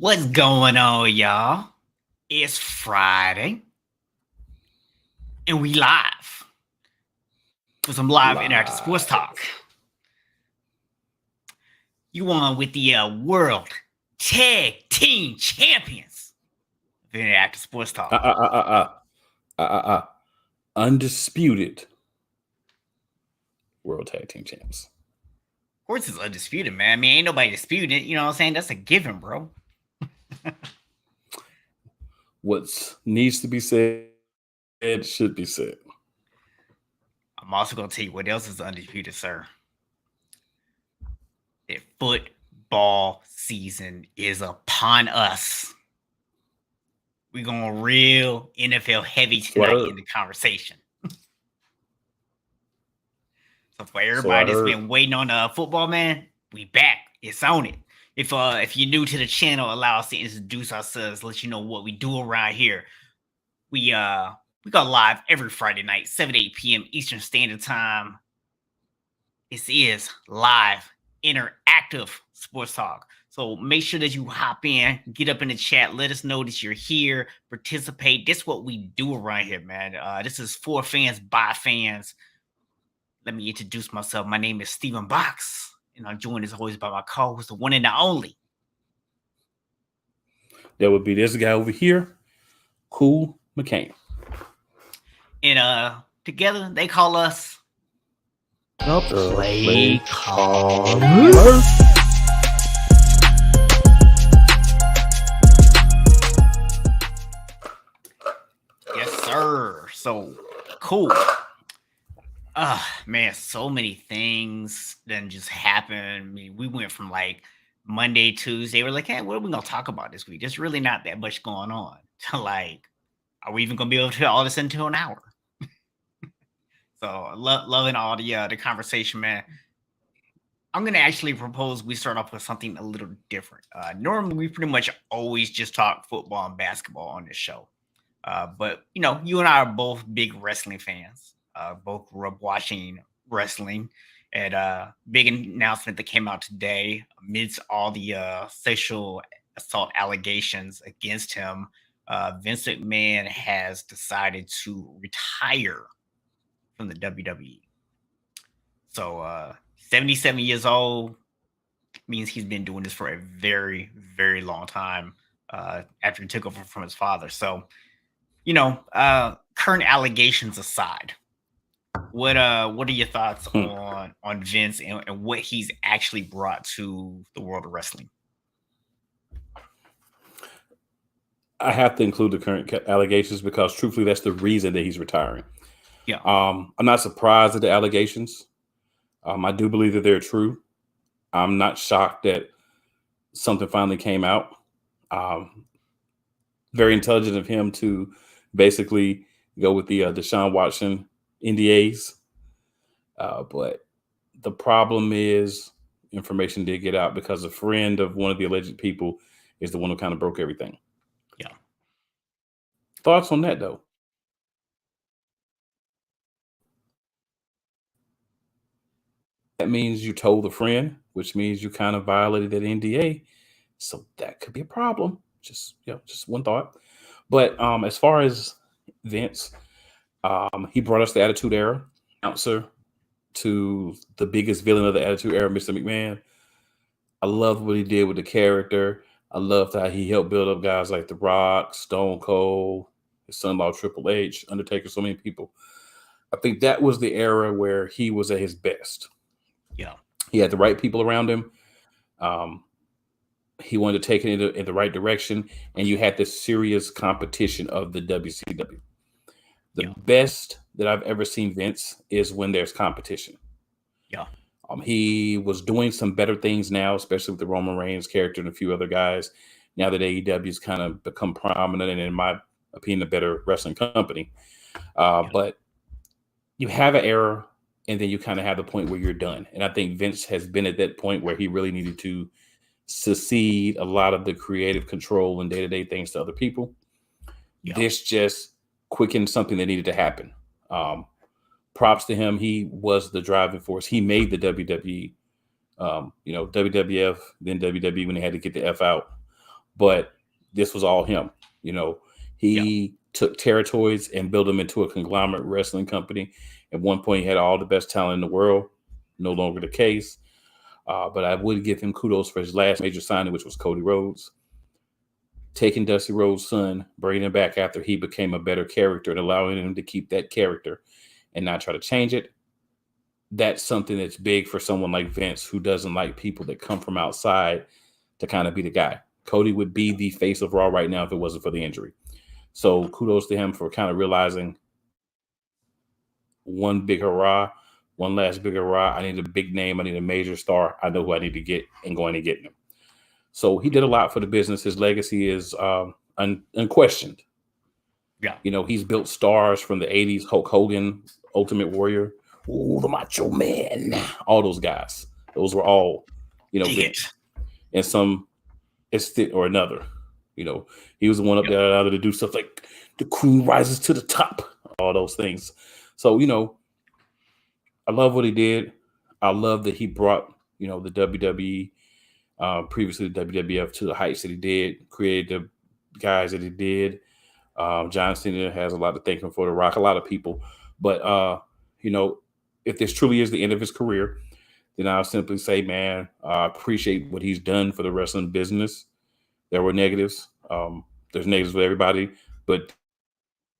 What's going on, y'all? It's Friday, and we live for some live interactive sports talk. You on with the World Tag Team Champions of interactive sports talk. Undisputed World Tag Team Champs. Of course, it's undisputed, man. I mean, ain't nobody disputing it. You know what I'm saying? That's a given, bro. What needs to be said should be said. I'm also going to tell you what else is undisputed, sir. That football season is upon us. We're going real NFL heavy tonight in the conversation. So for everybody that's been waiting on football, man, we back. It's on it. If you're new to the channel, allow us to introduce ourselves, let you know what we do around here. We go live every Friday night, 7 to 8 p.m. Eastern Standard Time. This is live, interactive sports talk. So make sure that you hop in, get up in the chat, let us know that you're here, participate. This is what we do around here, man. This is for fans, by fans. Let me introduce myself. My name is Steven Box. And I'm joined as always by my co-host, the one and the only. That would be this guy over here, Cool McCain. And together they call us the Play Callers. Yes, sir. So cool. Man, so many things then just happened. I mean, we went from like Monday, Tuesday. We're like, hey, what are we gonna talk about this week? There's really not that much going on. Like, are we even gonna be able to do all this into an hour? So loving all the conversation, man. I'm gonna actually propose we start off with something a little different. Normally we pretty much always just talk football and basketball on this show. But you know, you and I are both big wrestling fans. Both grew up watching wrestling, and big announcement that came out today amidst all the sexual assault allegations against him. Vince McMahon has decided to retire from the WWE. So 77 years old means he's been doing this for a very, very long time after he took over from his father. So, you know, current allegations aside, what are your thoughts on Vince and what he's actually brought to the world of wrestling? I have to include the current allegations because truthfully, that's the reason that he's retiring. Yeah. I'm not surprised at the allegations. I do believe that they're true. I'm not shocked that something finally came out. Very intelligent of him to basically go with the Deshaun Watson NDAs. But the problem is information did get out because a friend of one of the alleged people is the one who kind of broke everything. Yeah. Thoughts on that, though? That means you told the friend, which means you kind of violated that NDA. So that could be a problem. Just one thought. But as far as Vince, he brought us the Attitude Era, announcer to the biggest villain of the Attitude Era, Mr. McMahon. I loved what he did with the character. I loved how he helped build up guys like The Rock, Stone Cold, his son-in-law Triple H, Undertaker, so many people. I think that was the era where he was at his best. Yeah. He had the right people around him. He wanted to take it in the right direction, and you had this serious competition of the WCW. The best that I've ever seen Vince is when there's competition. Yeah. He was doing some better things now, especially with the Roman Reigns character and a few other guys. Now that AEW's kind of become prominent and, in my opinion, a better wrestling company. But you have an era, and then you kind of have the point where you're done. And I think Vince has been at that point where he really needed to secede a lot of the creative control and day-to-day things to other people. Yeah. This just quickened something that needed to happen. Props to him. He was the driving force. He made the WWE, WWF, then WWE when they had to get the F out. but this was all him. You know, he took territories and built them into a conglomerate wrestling company. At one point, he had all the best talent in the world. No longer the case. But I would give him kudos for his last major signing, which was Cody Rhodes. Taking Dusty Rhodes' son, bringing him back after he became a better character and allowing him to keep that character and not try to change it. That's something that's big for someone like Vince, who doesn't like people that come from outside to kind of be the guy. Cody would be the face of Raw right now if it wasn't for the injury. So kudos to him for kind of realizing one last big hurrah. I need a big name. I need a major star. I know who I need to get and going and getting him. So he did a lot for the business. His legacy is unquestioned. Yeah. You know, he's built stars from the 80s, Hulk Hogan, Ultimate Warrior, the Macho Man, all those guys. Those were all, you know, and some instant or another. You know, he was the one up there out to do stuff like the Queen rises to the top, all those things. So, you know, I love what he did. I love that he brought, you know, the WWE, previously the WWF, to the heights that he did, created the guys that he did. John Cena has a lot to thank him for, The Rock, a lot of people. But, you know, if this truly is the end of his career, then I'll simply say, man, I appreciate what he's done for the wrestling business. There were negatives. There's negatives with everybody, but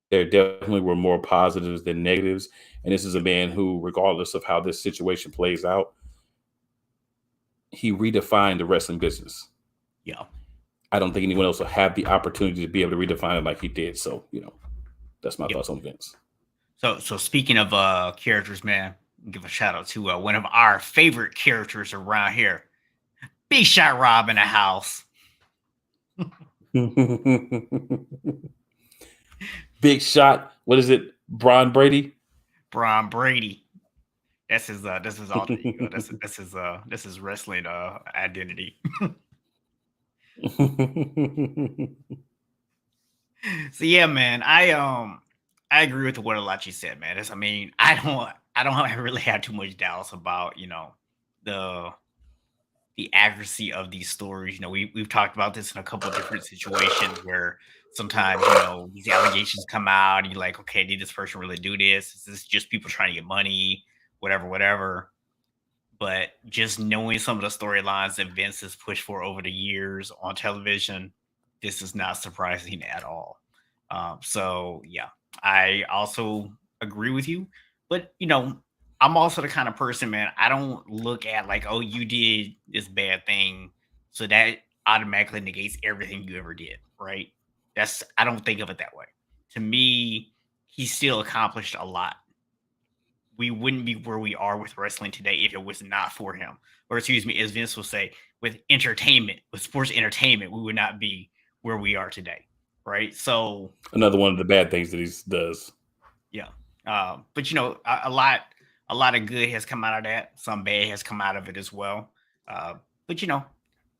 there definitely were more positives than negatives. And this is a man who, regardless of how this situation plays out, he redefined the wrestling business. Yeah. I don't think anyone else will have the opportunity to be able to redefine it like he did. So, you know, that's my thoughts on Vince. So speaking of characters, man, give a shout out to one of our favorite characters around here, Big Shot Rob in the house. Big Shot. What is it? Braun Brady. Braun Brady. That's his alter ego. That's his wrestling identity. So yeah, man, I agree with what Alachi said, man. I don't really have too much doubts about, you know, the accuracy of these stories. You know, we've talked about this in a couple of different situations where sometimes, you know, these allegations come out and you're like, okay, did this person really do this? Is this just people trying to get money? Whatever. But just knowing some of the storylines that Vince has pushed for over the years on television, this is not surprising at all. So yeah, I also agree with you. But, you know, I'm also the kind of person, man, I don't look at like, oh, you did this bad thing, so that automatically negates everything you ever did, right? I don't think of it that way. To me, he still accomplished a lot. We wouldn't be where we are with wrestling today if it was not for him. Or excuse me, as Vince will say, with sports entertainment, we would not be where we are today, right? So another one of the bad things that he does. Yeah. But, you know, a lot of good has come out of that. Some bad has come out of it as well. But, you know,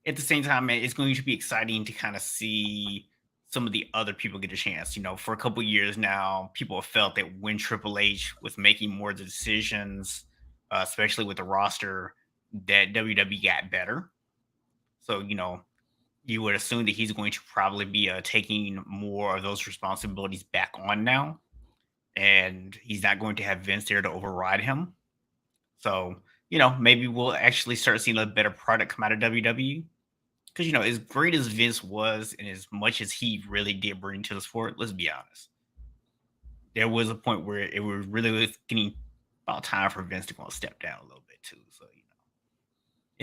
at the same time, man, it's going to be exciting to kind of see some of the other people get a chance. You know, for a couple of years now, people have felt that when Triple H was making more of the decisions, especially with the roster, that WWE got better. So, you know, you would assume that he's going to probably be taking more of those responsibilities back on now. And he's not going to have Vince there to override him. So, you know, maybe we'll actually start seeing a better product come out of WWE. Because, you know, as great as Vince was and as much as he really did bring to the sport, let's be honest, there was a point where it was really getting about time for Vince to go and step down a little bit too. So, you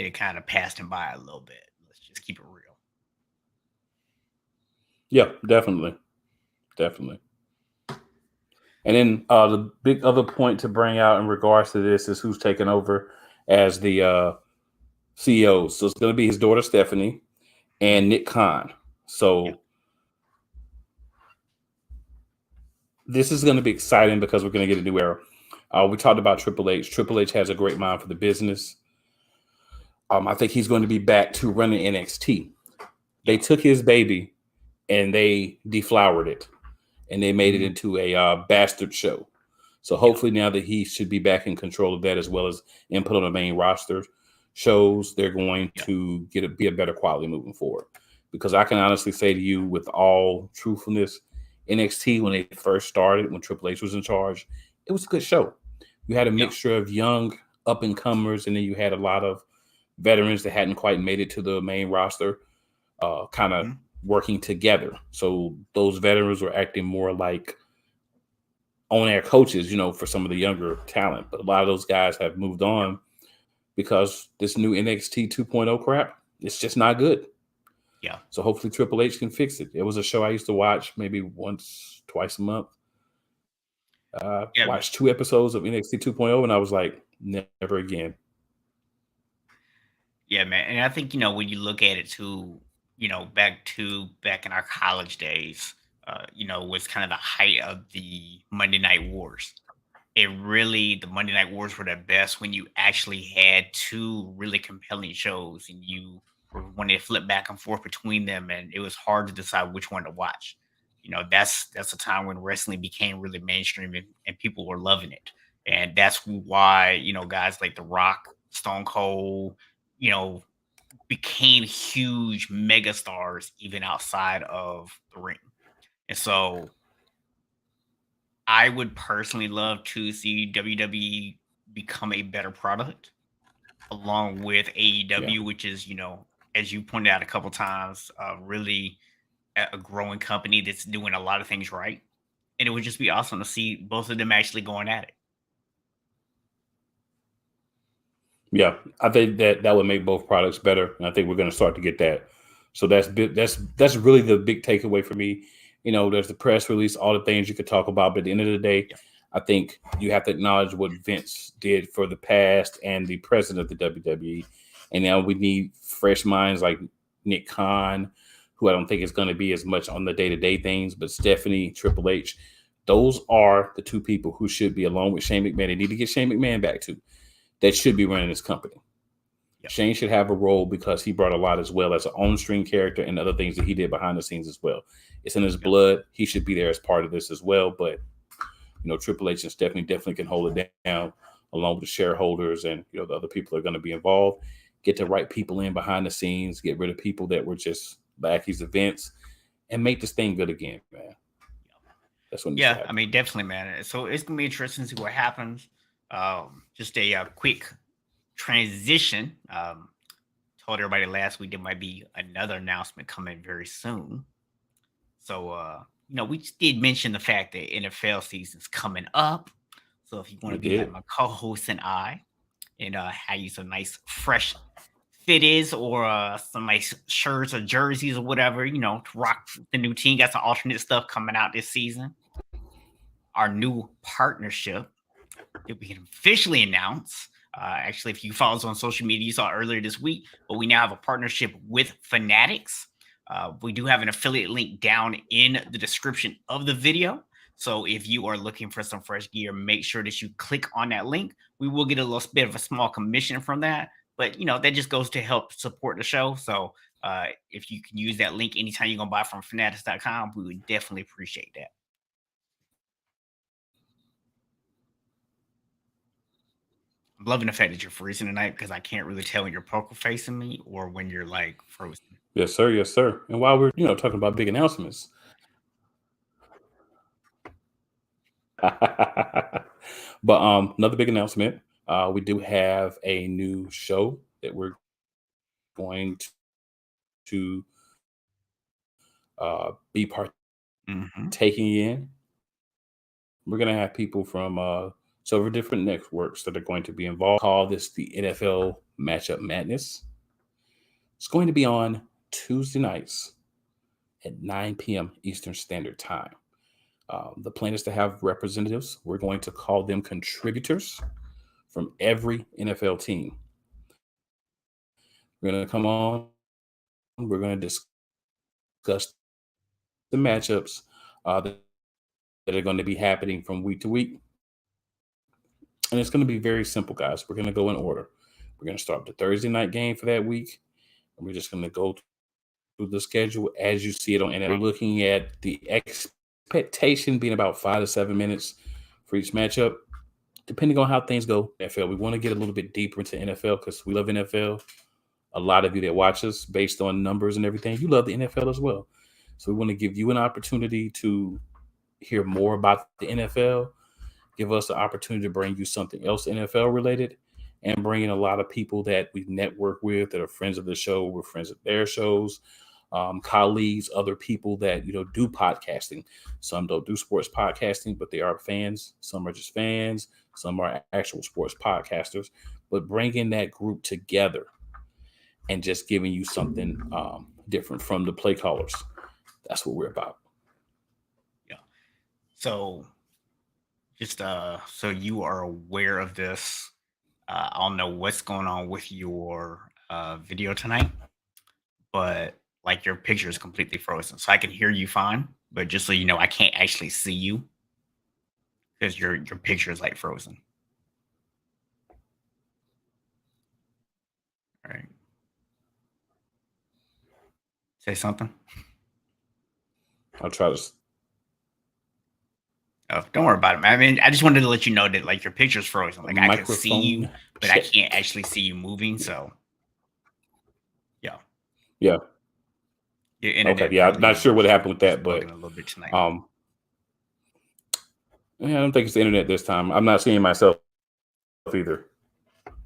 know, it kind of passed him by a little bit. Let's just keep it real. Yeah, definitely. And then the big other point to bring out in regards to this is who's taking over as the CEOs. So it's going to be his daughter, Stephanie, and Nick Khan. So this is going to be exciting because we're going to get a new era. We talked about Triple H. Triple H has a great mind for the business. I think he's going to be back to running NXT. They took his baby and they deflowered it. And they made it into a bastard show. So hopefully now that he should be back in control of that, as well as input on the main roster shows, they're going to be a better quality moving forward. because I can honestly say to you with all truthfulness, NXT, when they first started, when Triple H was in charge, it was a good show. You had a mixture of young up and comers, and then you had a lot of veterans that hadn't quite made it to the main roster, kind of working together. So those veterans were acting more like on-air coaches, for some of the younger talent. But a lot of those guys have moved on because this new NXT 2.0 crap, it's just not good. Yeah. So hopefully Triple H can fix it. It was a show I used to watch maybe once, twice a month. Watched 2 episodes of NXT 2.0 and I was like, never again. Yeah, man. And I think, when you look at it too, back in our college days, was kind of the height of the Monday Night Wars. The Monday Night Wars were the best when you actually had 2 really compelling shows and you were when they flip back and forth between them, and it was hard to decide which one to watch. That's a time when wrestling became really mainstream and people were loving it. And that's why, guys like The Rock, Stone Cold, became huge mega stars even outside of the ring. And so I would personally love to see WWE become a better product along with AEW, which is, as you pointed out a couple times, really a growing company that's doing a lot of things right. And it would just be awesome to see both of them actually going at it. Yeah, I think that would make both products better, and I think we're going to start to get that. So that's really the big takeaway for me. There's the press release, all the things you could talk about, but at the end of the day, I think you have to acknowledge what Vince did for the past and the present of the WWE. And now we need fresh minds like Nick Khan, who I don't think is going to be as much on the day-to-day things, but Stephanie, Triple H, those are the 2 people who should be, along with Shane McMahon. They need to get Shane McMahon back too. That should be running this company. Yep. Shane should have a role because he brought a lot as well as an on-screen character and other things that he did behind the scenes as well. It's in his blood. He should be there as part of this as well. But, Triple H and Stephanie definitely can hold it down along with the shareholders and, the other people that are going to be involved. Get the right people in behind the scenes. Get rid of people that were just lackeys of Vince and make this thing good again, man. That's what needs to happen. I mean, definitely, man. So it's going to be interesting to see what happens. Just a quick transition. Told everybody last week there might be another announcement coming very soon. So, we just did mention the fact that NFL season's coming up. So if you want to be like my co-host and I, and have you some nice fresh fitties or some nice shirts or jerseys or whatever, to rock the new team. Got some alternate stuff coming out this season. Our new partnership that we can officially announce. Actually, if you follow us on social media, you saw earlier this week, but we now have a partnership with Fanatics. We do have an affiliate link down in the description of the video. So if you are looking for some fresh gear, make sure that you click on that link. We will get a little bit of a small commission from that, but that just goes to help support the show. So if you can use that link anytime you're going to buy from fanatics.com, we would definitely appreciate that. I'm loving the fact that you're freezing tonight because I can't really tell when you're poker facing me or when you're like frozen. Yes, sir. Yes, sir. And while we're, talking about big announcements, but another big announcement, we do have a new show that we're going to be partaking in. We're going to have people from several different networks that are going to be involved. Call this the NFL Matchup Madness. It's going to be on Tuesday nights at 9 p.m. Eastern Standard Time. The plan is to have representatives. We're going to call them contributors from every NFL team. We're going to come on. We're going to discuss the matchups that are going to be happening from week to week. And it's going to be very simple, guys. We're going to go in order. We're going to start with the Thursday night game for that week. And we're just going to go through the schedule as you see it on NFL. We're looking at the expectation being about 5 to 7 minutes for each matchup, depending on how things go. NFL, we want to get a little bit deeper into NFL because we love NFL. a lot of you that watch us based on numbers and everything, you love the NFL as well. So we want to give you an opportunity to hear more about the NFL, give us the opportunity to bring you something else NFL related, and bring in a lot of people that we network with that are friends of the show. We're friends of their shows, colleagues, other people that, do podcasting. Some don't do sports podcasting, but they are fans. Some are just fans. Some are actual sports podcasters. But bringing that group together and just giving you something different from the play callers. That's what we're about. Yeah. So just so you are aware of this, I don't know what's going on with your video tonight, but like your picture is completely frozen. So I can hear you fine, but just so you know, I can't actually see you because your picture is like frozen. All right. Say something. I'll try to. Oh, don't worry about it, man. I mean, I just wanted to let you know that like your picture's frozen. Like I can see you, but I can't actually see you moving. So, yeah. Yeah. Okay. Yeah, I'm not sure what happened with that, but a little bit tonight. Yeah, I don't think it's the internet this time. I'm not seeing myself either.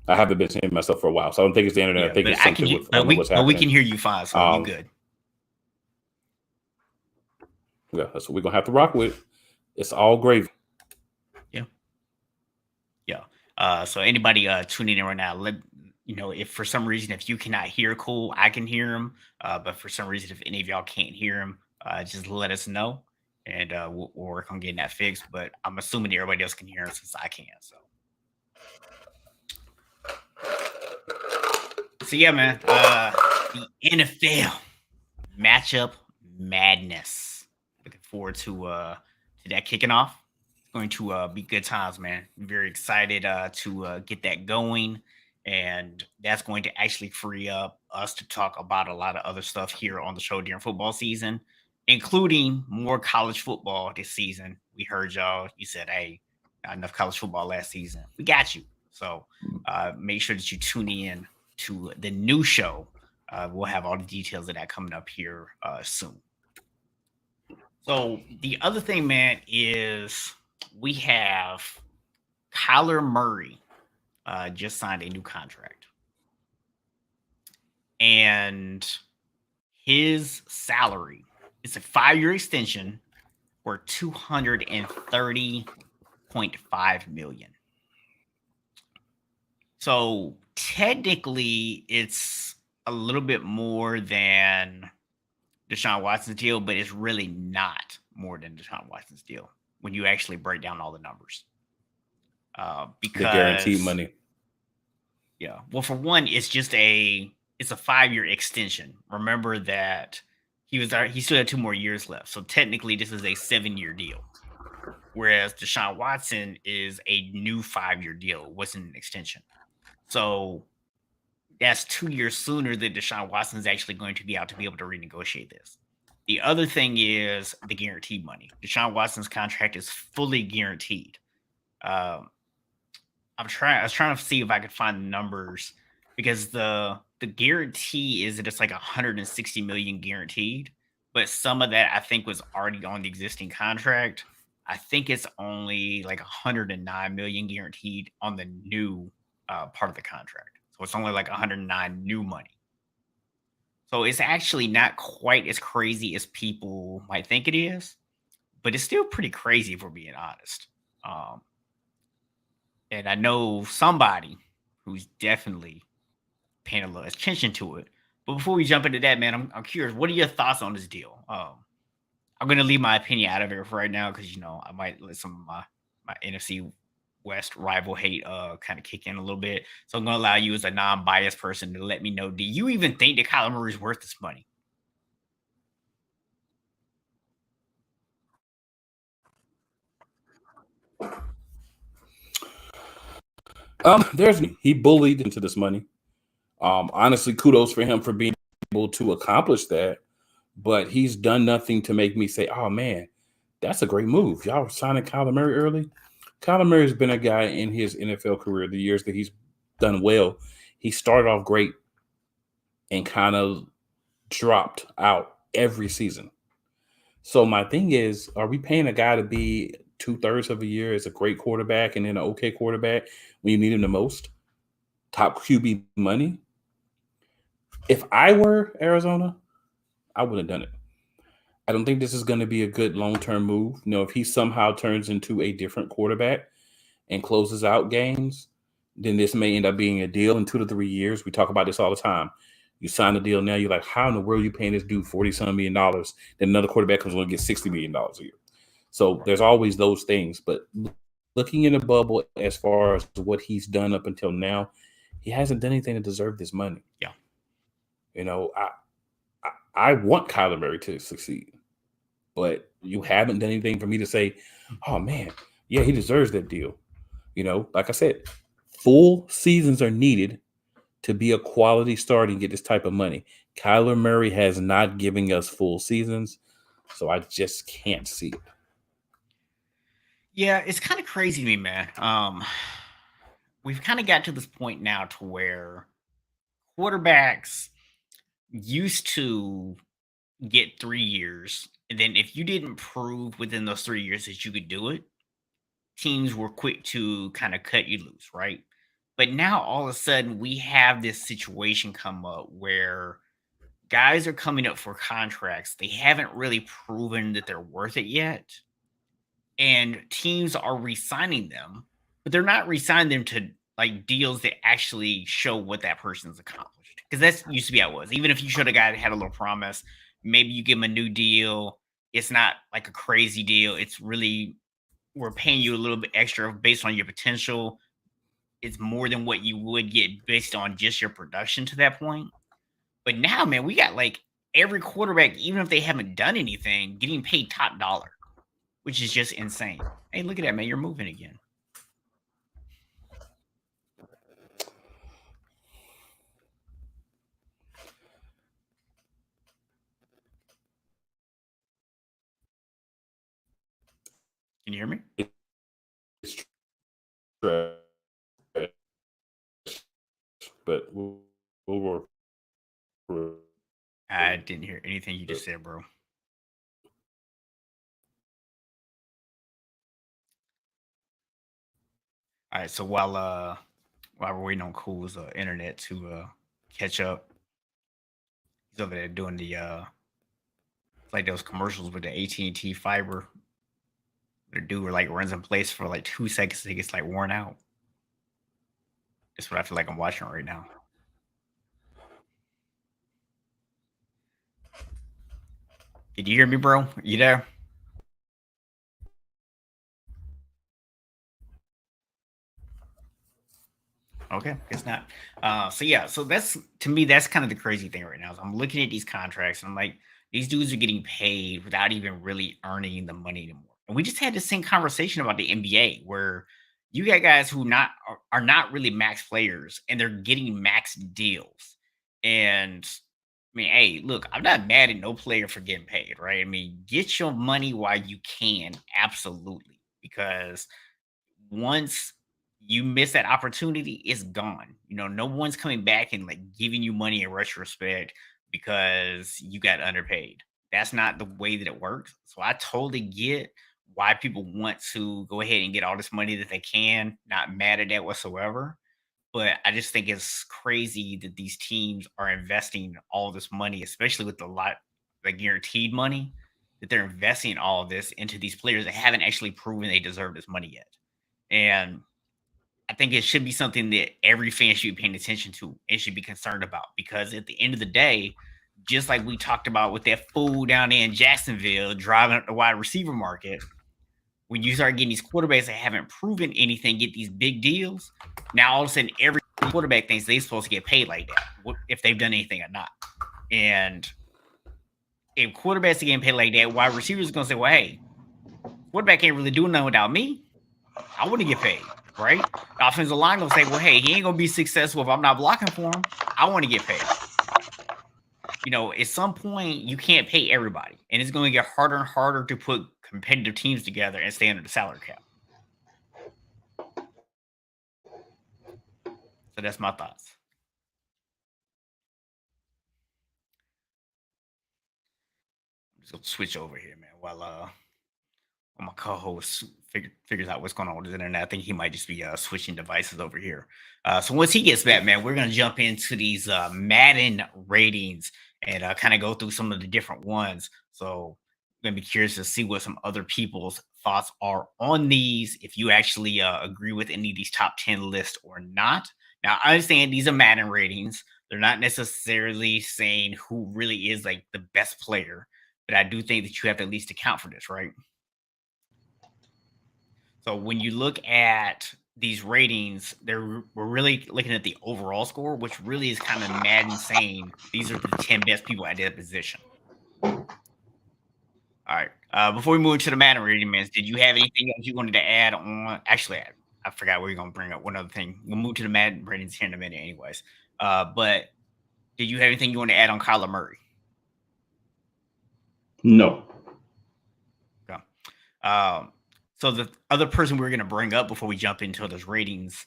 I haven't been seeing myself for a while, so I don't think it's the internet. I think it's something with what's happening. But we can hear you fine, so you're good. Yeah, that's what we're gonna have to rock with. It's all gravy. Yeah. So anybody tuning in right now, let if for some reason if you cannot hear Cool, I can hear him. But for some reason, if any of y'all can't hear him, just let us know, and we'll work on getting that fixed. But I'm assuming everybody else can hear him since I can. So yeah, man. The NFL matchup madness. Looking forward to that kicking off. It's going to be good times, man. I'm very excited to get that going, and that's going to actually free up us to talk about a lot of other stuff here on the show during football season, including more college football this season. We heard y'all. You said, "Hey, not enough college football last season." We got you. So make sure that you tune in to the new show. We'll have all the details of that coming up here soon. So the other thing, man, is we have Kyler Murray just signed a new contract. And his salary is a 5-year extension for $230.5 million. So technically, it's a little bit more than Deshaun Watson's deal, but it's really not more than Deshaun Watson's deal when you actually break down all the numbers. Because the guaranteed money. Yeah. Well, for one, it's a 5-year extension. Remember that he still had 2 more years left. So technically, this is a 7-year deal. Whereas Deshaun Watson is a new 5-year deal. It wasn't an extension. So that's 2 years sooner that Deshaun Watson is actually going to be out to be able to renegotiate this. The other thing is the guaranteed money. Deshaun Watson's contract is fully guaranteed. I was trying to see if I could find the numbers, because the guarantee is that it's like $160 million guaranteed, but some of that I think was already on the existing contract. I think it's only like $109 million guaranteed on the new part of the contract. So it's only like 109 new money. So it's actually not quite as crazy as people might think it is, but it's still pretty crazy if we're being honest. And I know somebody who's definitely paying a little attention to it. But before we jump into that, man, I'm curious, what are your thoughts on this deal? I'm going to leave my opinion out of it for right now because, I might let some of my NFC West rival hate kind of kick in a little bit. So I'm going to allow you as a non-biased person to let me know, do you even think that Kyler Murray is worth this money? He bullied into this money. Honestly, kudos for him for being able to accomplish that. But he's done nothing to make me say, oh, man, that's a great move. Y'all signing Kyler Murray early. Kyler Murray has been a guy in his NFL career, the years that he's done well. He started off great and kind of dropped out every season. So my thing is, are we paying a guy to be 2/3 of a year as a great quarterback and then an okay quarterback when you need him the most? Top QB money? If I were Arizona, I would have done it. I don't think this is going to be a good long-term move. If he somehow turns into a different quarterback and closes out games, then this may end up being a deal in 2 to 3 years. We talk about this all the time. You sign a deal now, you're like, how in the world are you paying this dude $40-some million? Then another quarterback comes along and gets $60 million a year. So there's always those things. But looking in the bubble as far as what he's done up until now, he hasn't done anything to deserve this money. Yeah. I want Kyler Murray to succeed, but you haven't done anything for me to say, oh man, yeah, he deserves that deal. Like I said, full seasons are needed to be a quality starter and get this type of money. Kyler Murray has not given us full seasons, so I just can't see it. Yeah, it's kind of crazy to me, man. We've kind of got to this point now to where quarterbacks used to get 3 years, and then if you didn't prove within those 3 years that you could do it, teams were quick to kind of cut you loose, right? But now all of a sudden we have this situation come up where guys are coming up for contracts. They haven't really proven that they're worth it yet. And teams are re-signing them, but they're not re-signing them to like deals that actually show what that person's accomplished. Because that's used to be how it was. Even if you showed a guy that had a little promise, maybe you give him a new deal. It's not like a crazy deal. It's really, we're paying you a little bit extra based on your potential. It's more than what you would get based on just your production to that point. But now, man, we got like every quarterback, even if they haven't done anything, getting paid top dollar, which is just insane. Hey, look at that, man. You're moving again. Can you hear me? It's trash, but we'll work through it. I didn't hear anything you just said, bro. All right, so while we're waiting on Cool's internet to catch up, he's over there doing the like those commercials with the AT&T fiber. The dude like runs in place for like 2 seconds and he gets like worn out. That's what I feel like I'm watching right now. Did you hear me, bro? You there? Okay, guess not. So yeah, so that's, to me, that's kind of the crazy thing right now. Is I'm looking at these contracts and I'm like, these dudes are getting paid without even really earning the money anymore. And we just had the same conversation about the NBA, where you got guys who are not really max players and they're getting max deals. And I mean, hey, look, I'm not mad at no player for getting paid, right? I mean, get your money while you can, absolutely, because once you miss that opportunity, it's gone. No one's coming back and like giving you money in retrospect because you got underpaid. That's not the way that it works. So I totally get why people want to go ahead and get all this money that they can. Not mad at that whatsoever. But I just think it's crazy that these teams are investing all this money, especially with the guaranteed money, that they're investing all of this into these players that haven't actually proven they deserve this money yet. And I think it should be something that every fan should be paying attention to and should be concerned about, because at the end of the day, just like we talked about with that fool down there in Jacksonville driving up the wide receiver market, when you start getting these quarterbacks that haven't proven anything, get these big deals, now all of a sudden every quarterback thinks they're supposed to get paid like that, if they've done anything or not. And if quarterbacks are getting paid like that, wide receivers are going to say, well, hey, quarterback ain't really doing nothing without me. I want to get paid, right? The offensive line gonna say, well, hey, he ain't gonna be successful if I'm not blocking for him. I want to get paid. At some point, you can't pay everybody, and it's going to get harder and harder to put competitive teams together and stay under the salary cap. So that's my thoughts. So switch over here, man, while my co-host figures out what's going on with his internet. I think he might just be switching devices over here. So once he gets back, man, we're gonna jump into these Madden ratings and kind of go through some of the different ones. So I'm gonna be curious to see what some other people's thoughts are on these. If you actually agree with any of these top 10 lists or not. Now, I understand these are Madden ratings. They're not necessarily saying who really is like the best player, but I do think that you have to at least account for this, right? So when you look at these ratings, we're really looking at the overall score, which really is kind of Madden saying these are the 10 best people at that position. All right. Before we move to the Madden rating, man, did you have anything else you wanted to add on? Actually, I forgot we were going to bring up one other thing. We'll move to the Madden ratings here in a minute, anyways. But did you have anything you want to add on Kyler Murray? No. Okay. So the other person we're going to bring up before we jump into those ratings,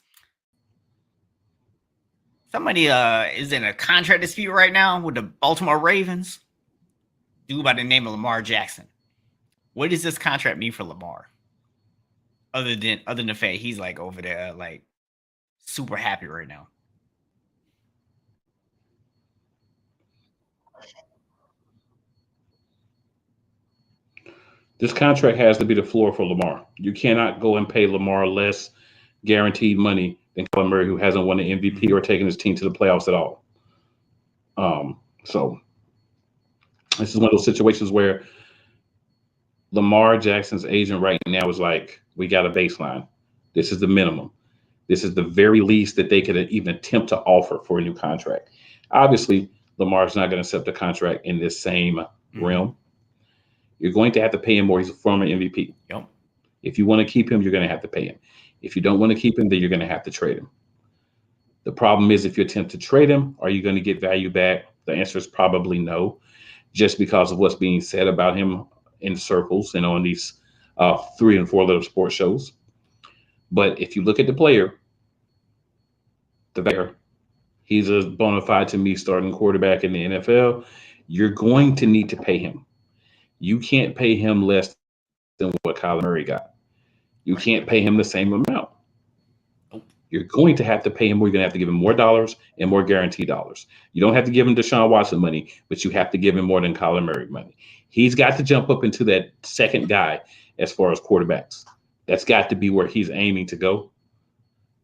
somebody is in a contract dispute right now with the Baltimore Ravens. Dude by the name of Lamar Jackson. What does this contract mean for Lamar? Other than the fact he's like over there, like super happy right now. This contract has to be the floor for Lamar. You cannot go and pay Lamar less guaranteed money than Kyler Murray, who hasn't won an MVP or taken his team to the playoffs at all. So this is one of those situations where Lamar Jackson's agent right now is like, we got a baseline. This is the minimum. This is the very least that they could even attempt to offer for a new contract. Obviously, Lamar's not going to accept a contract in this same realm. You're going to have to pay him more. He's a former MVP. Yep. If you want to keep him, you're going to have to pay him. If you don't want to keep him, then you're going to have to trade him. The problem is, if you attempt to trade him, are you going to get value back? The answer is probably no, just because of what's being said about him in circles and on these 3 and 4 little sports shows. But if you look at the player, he's a bona fide, to me, starting quarterback in the NFL. You're going to need to pay him. You can't pay him less than what Kyler Murray got. You can't pay him the same amount. You're going to have to pay him more. You're going to have to give him more dollars and more guaranteed dollars. You don't have to give him Deshaun Watson money, but you have to give him more than Kyler Murray money. He's got to jump up into that second guy as far as quarterbacks. That's got to be where he's aiming to go.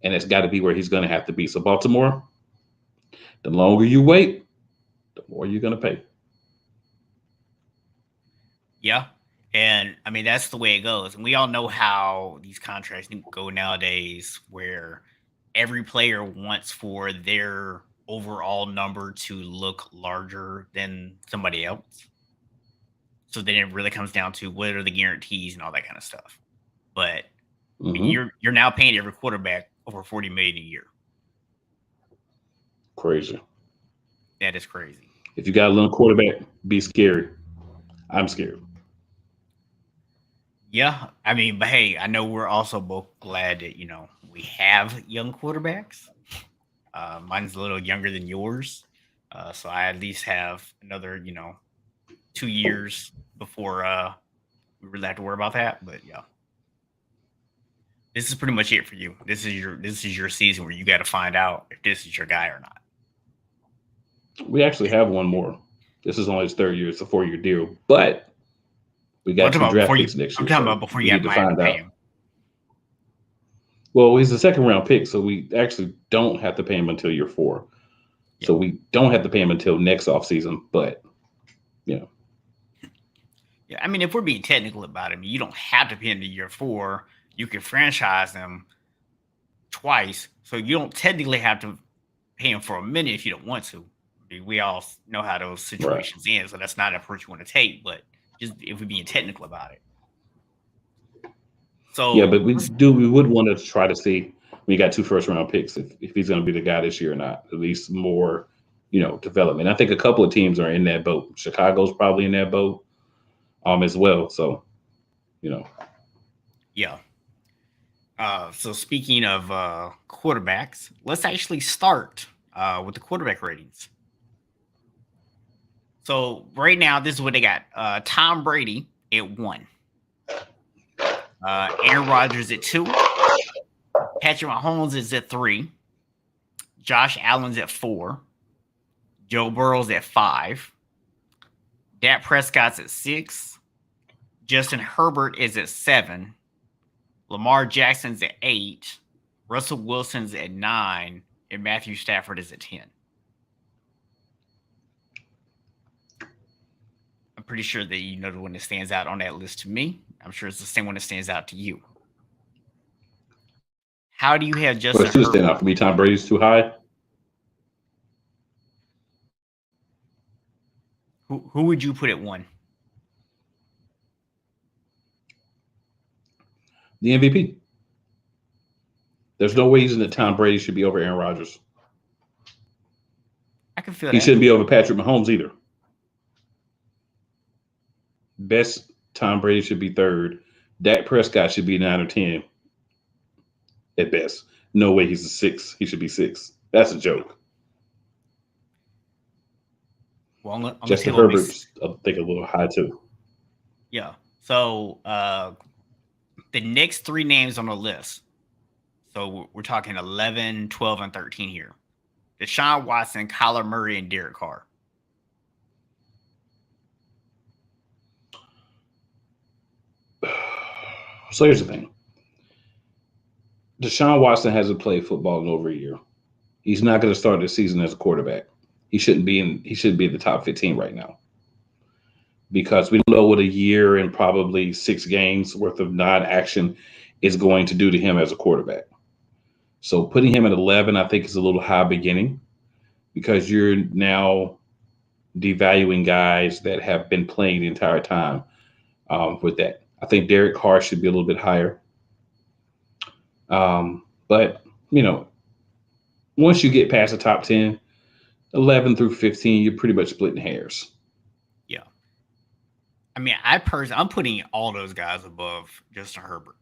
And it's got to be where he's going to have to be. So Baltimore, the longer you wait, the more you're going to pay. Yeah. And I mean, that's the way it goes. And we all know how these contracts go nowadays, where every player wants for their overall number to look larger than somebody else. So then it really comes down to what are the guarantees and all that kind of stuff. But I mean, you're now paying every quarterback over $40 million a year. Crazy. That is crazy. If you got a little quarterback, be scary. I'm scared. Yeah, I mean, but hey, I know we're also both glad that, we have young quarterbacks. Mine's a little younger than yours. So I at least have another, 2 years before we really have to worry about that. But yeah. This is pretty much it for you. This is your season where you got to find out if this is your guy or not. We actually have one more. This is only his 3rd year. It's a 4-year deal, but we got 2 draft picks next year. I'm talking about before you have to pay him. Well, he's a 2nd-round pick, so we actually don't have to pay him until year 4. Yep. So we don't have to pay him until next offseason, but, Yeah, I mean, if we're being technical about him, you don't have to pay him to year 4. You can franchise him twice, so you don't technically have to pay him for a minute if you don't want to. I mean, we all know how those situations end, so that's not an approach you want to take, but just if we're being technical about it. So yeah, but we would want to try to see when you got 2 first-round picks if he's going to be the guy this year or not. At least more, development. I think a couple of teams are in that boat. Chicago's probably in that boat, as well. So, Yeah. So speaking of quarterbacks, let's actually start with the quarterback ratings. So right now, this is what they got. Tom Brady at 1. Aaron Rodgers at 2. Patrick Mahomes is at 3. Josh Allen's at 4. Joe Burrow's at 5. Dak Prescott's at 6. Justin Herbert is at 7. Lamar Jackson's at 8. Russell Wilson's at 9. And Matthew Stafford is at 10. I'm pretty sure that you know the one that stands out on that list to me. I'm sure it's the same one that stands out to you. How do you have Justin Herbert? Stand out for me. Tom Brady's too high. Who would you put at 1? The MVP. There's no reason that Tom Brady should be over Aaron Rodgers. I can feel he that. Shouldn't be over Patrick Mahomes either. Best Tom Brady should be 3rd. Dak Prescott should be 9 or 10 at best. No way he's a 6. He should be 6. That's a joke. Well, Justin Herbert's, I think, a little high too. Yeah. So the next 3 names on the list. So we're talking 11, 12, and 13 here. Deshaun Watson, Kyler Murray, and Derek Carr. So here's the thing. Deshaun Watson hasn't played football in over a year. He's not going to start this season as a quarterback. He shouldn't be in the top 15 right now. Because we don't know what a year and probably 6 games worth of non-action is going to do to him as a quarterback. So putting him at 11, I think, is a little high beginning, because you're now devaluing guys that have been playing the entire time with that. I think Derek Carr should be a little bit higher. But, once you get past the top 10, 11 through 15, you're pretty much splitting hairs. Yeah. I mean, I'm putting all those guys above Justin Herbert.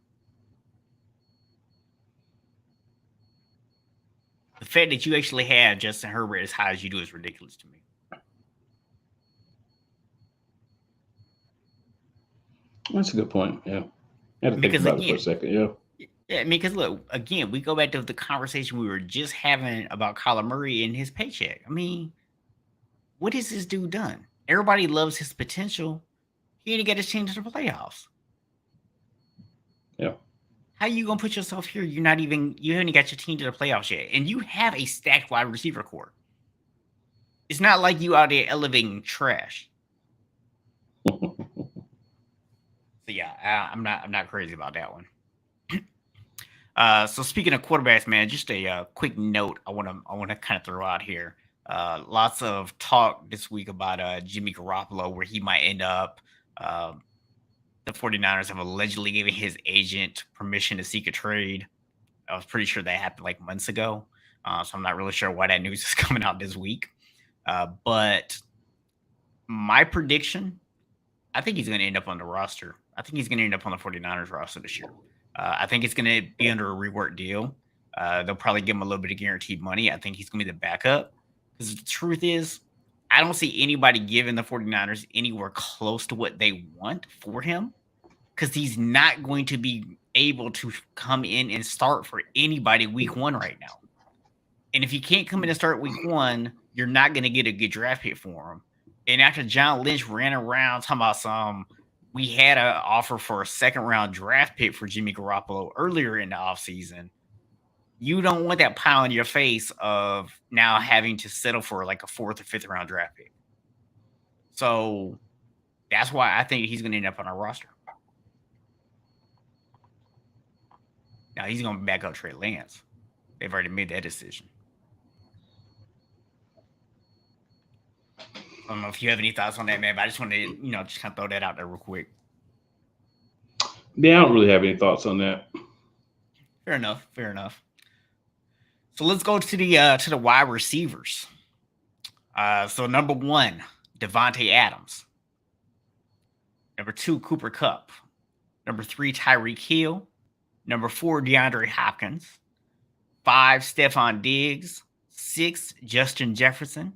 The fact that you actually have Justin Herbert as high as you do is ridiculous to me. That's a good point. Yeah. I had to think about it for a second. Yeah. Yeah, I mean, because look, again, we go back to the conversation we were just having about Kyler Murray and his paycheck. I mean, what has this dude done? Everybody loves his potential. He ain't got his team to the playoffs. Yeah. How you gonna put yourself here? You haven't got your team to the playoffs yet, and you have a stacked wide receiver core. It's not like you out there elevating trash. So yeah, I'm not crazy about that one. So speaking of quarterbacks, man, just a quick note I want to kind of throw out here. Lots of talk this week about Jimmy Garoppolo, where he might end up. The 49ers have allegedly given his agent permission to seek a trade. I was pretty sure that happened like months ago. So I'm not really sure why that news is coming out this week. But my prediction, I think he's going to end up on the roster. I think he's going to end up on the 49ers roster this year. I think it's going to be under a rework deal. They'll probably give him a little bit of guaranteed money. I think he's going to be the backup. Because the truth is, I don't see anybody giving the 49ers anywhere close to what they want for him, because he's not going to be able to come in and start for anybody week 1 right now. And if he can't come in and start week 1, you're not going to get a good draft pick for him. And after John Lynch ran around talking about we had an offer for a 2nd-round draft pick for Jimmy Garoppolo earlier in the offseason, you don't want that pile in your face of now having to settle for like a 4th or 5th-round draft pick. So that's why I think he's going to end up on our roster. Now he's going to back up Trey Lance. They've already made that decision. I don't know if you have any thoughts on that, man, but I just want to, just kind of throw that out there real quick. Yeah, I don't really have any thoughts on that. Fair enough. So let's go to the wide receivers. So number 1, Devontae Adams. Number 2, Cooper Kupp. Number 3, Tyreek Hill. Number 4, DeAndre Hopkins. 5, Stephon Diggs. 6, Justin Jefferson.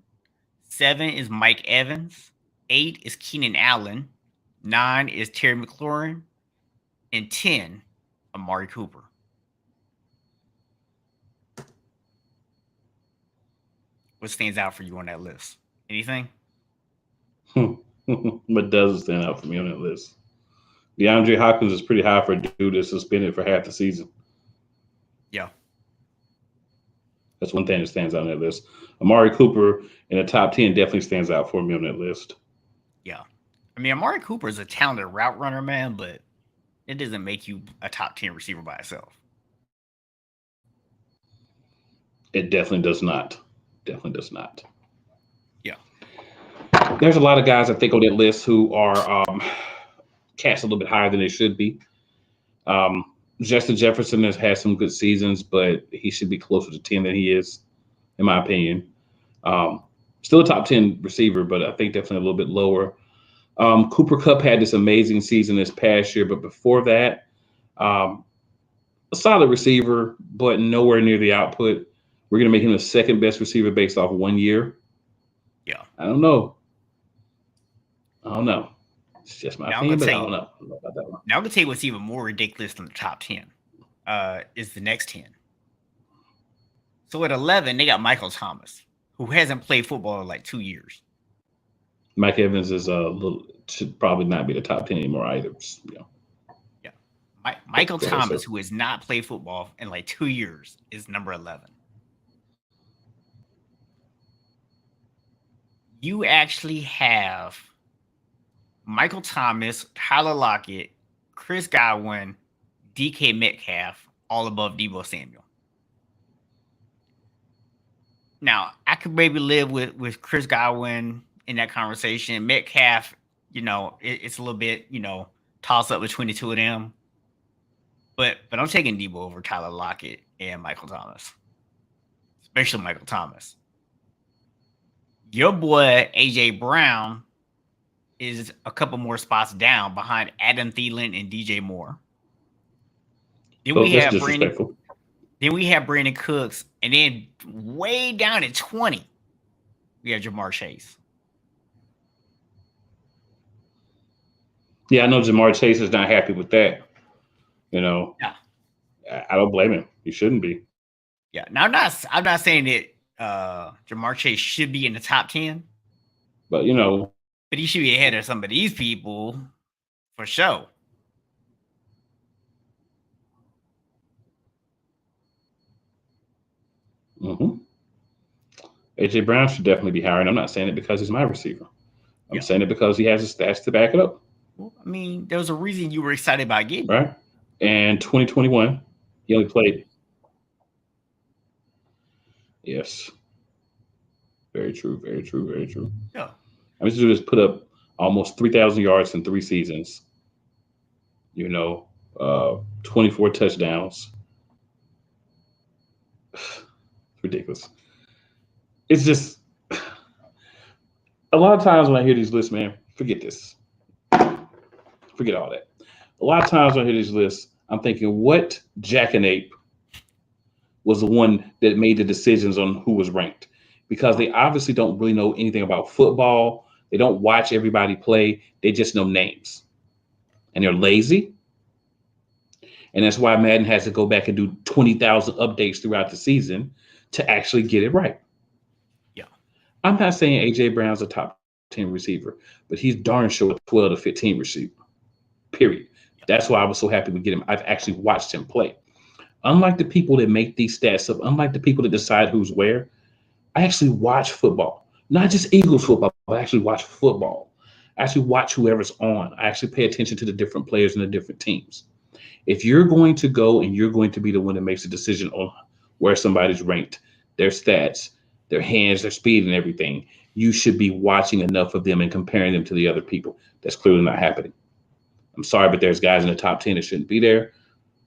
7 is Mike Evans. 8 is Keenan Allen. 9 is Terry McLaurin. And 10, Amari Cooper. What stands out for you on that list? Anything? What doesn't stand out for me on that list? DeAndre Hopkins is pretty high for a dude that's suspended for half the season. Yeah. That's one thing that stands out on that list. Amari Cooper in the top 10 definitely stands out for me on that list. Yeah. I mean, Amari Cooper is a talented route runner, man, but it doesn't make you a top 10 receiver by itself. It definitely does not. Definitely does not. Yeah. There's a lot of guys I think on that list who are cast a little bit higher than they should be. Justin Jefferson has had some good seasons, but he should be closer to 10 than he is, in my opinion. Still a top 10 receiver, but I think definitely a little bit lower. Cooper Kupp had this amazing season this past year, but before that, a solid receiver, but nowhere near the output. We're going to make him the second best receiver based off 1 year. Yeah. I don't know. It's just my opinion, but I don't know about that one. Now I'm going to tell you what's even more ridiculous than the top 10 is the next 10. So at 11, they got Michael Thomas, who hasn't played football in like 2 years. Mike Evans is should probably not be the top 10 anymore either. Yeah. Michael Thomas, who has not played football in like 2 years, is number 11. You actually have Michael Thomas, Tyler Lockett, Chris Godwin, DK Metcalf, all above Deebo Samuel. Now, I could maybe live with Chris Godwin in that conversation. Metcalf, it's a little bit, toss up between the two of them. But I'm taking Deebo over Tyler Lockett and Michael Thomas, especially Michael Thomas. Your boy AJ Brown is a couple more spots down behind Adam Thielen and DJ Moore. Then we have Brandon Cooks, and then way down at 20, we have Jamar Chase. Yeah, I know Jamar Chase is not happy with that. Yeah. I don't blame him. He shouldn't be. Yeah. Now I'm not saying that Jamar Chase should be in the top 10. But but he should be ahead of some of these people for sure. AJ Brown should definitely be higher, and I'm not saying it because he's my receiver. I'm saying it because he has the stats to back it up. Well, I mean, there was a reason you were excited about getting right. And 2021, he only played. Yes. Very true. Very true. Very true. Yeah. I mean, just put up almost 3,000 yards in 3 seasons. 24 touchdowns. Ridiculous. It's just a lot of times when I hear these lists, man, forget this. Forget all that. A lot of times when I hear these lists, I'm thinking, what jackanapes was the one that made the decisions on who was ranked? Because they obviously don't really know anything about football. They don't watch everybody play. They just know names. And they're lazy. And that's why Madden has to go back and do 20,000 updates throughout the season to actually get it right. Yeah. I'm not saying AJ Brown's a top 10 receiver, but he's darn sure a 12 to 15 receiver. Period. Yeah. That's why I was so happy to get him. I've actually watched him play. Unlike the people that make these stats up, unlike the people that decide who's where, I actually watch football. Not just Eagles football, but I actually watch football. I actually watch whoever's on. I actually pay attention to the different players and the different teams. If you're going to go and you're going to be the one that makes a decision on where somebody's ranked, their stats, their hands, their speed, and everything, you should be watching enough of them and comparing them to the other people. That's clearly not happening. I'm sorry, but there's guys in the top 10 that shouldn't be there.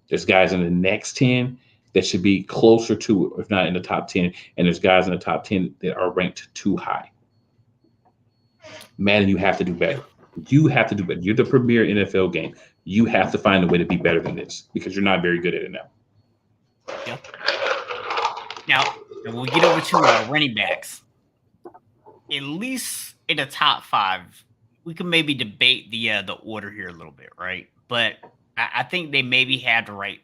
There's guys in the next 10 that should be closer to, if not in the top 10. And there's guys in the top 10 that are ranked too high. Madden, you have to do better. You have to do better. You're the premier NFL game. You have to find a way to be better than this because you're not very good at it now. Yeah. Now, we'll get over to running backs. At least in the top 5, we can maybe debate the order here a little bit, right? But I think they maybe had the right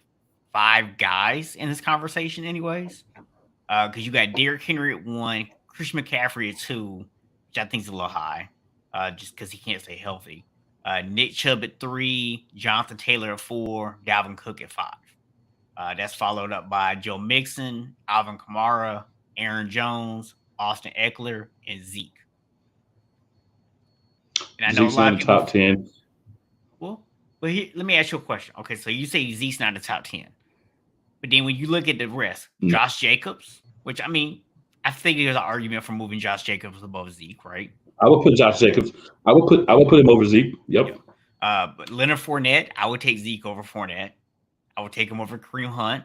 5 guys in this conversation, anyways. Because you got Derrick Henry at 1, Christian McCaffrey at 2, which I think is a little high, just because he can't stay healthy. Nick Chubb at 3, Jonathan Taylor at 4, Dalvin Cook at 5. That's followed up by Joe Mixon, Alvin Kamara, Aaron Jones, Austin Eckler, and Zeke. And I know Zeke's a lot in of the people. top 10. Well, but here, let me ask you a question. Okay, so you say Zeke's not in the top 10. But then when you look at the rest, Josh Jacobs, which I mean, I think there's an argument for moving Josh Jacobs above Zeke, right? I would put Josh Jacobs. I would put him over Zeke. Yep. But Leonard Fournette, I would take Zeke over Fournette. I would take him over Kareem Hunt.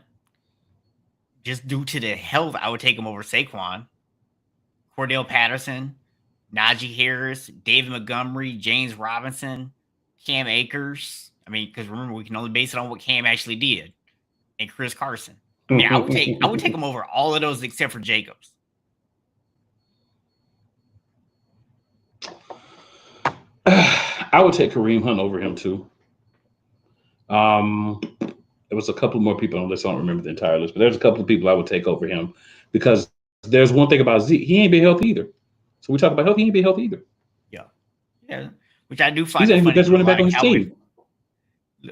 Just due to the health, I would take him over Saquon, Cordell Patterson, Najee Harris, David Montgomery, James Robinson, Cam Akers. I mean, because remember, we can only base it on what Cam actually did, and Chris Carson. I mean, I would take him over all of those except for Jacobs. I would take Kareem Hunt over him too. There was a couple more people on the list. I don't remember the entire list, but there's a couple of people I would take over him because there's one thing about Zeke. He ain't been healthy either. So we talk about health. He ain't been healthy either. Yeah. Which I do find He's funny. the best running back on his team.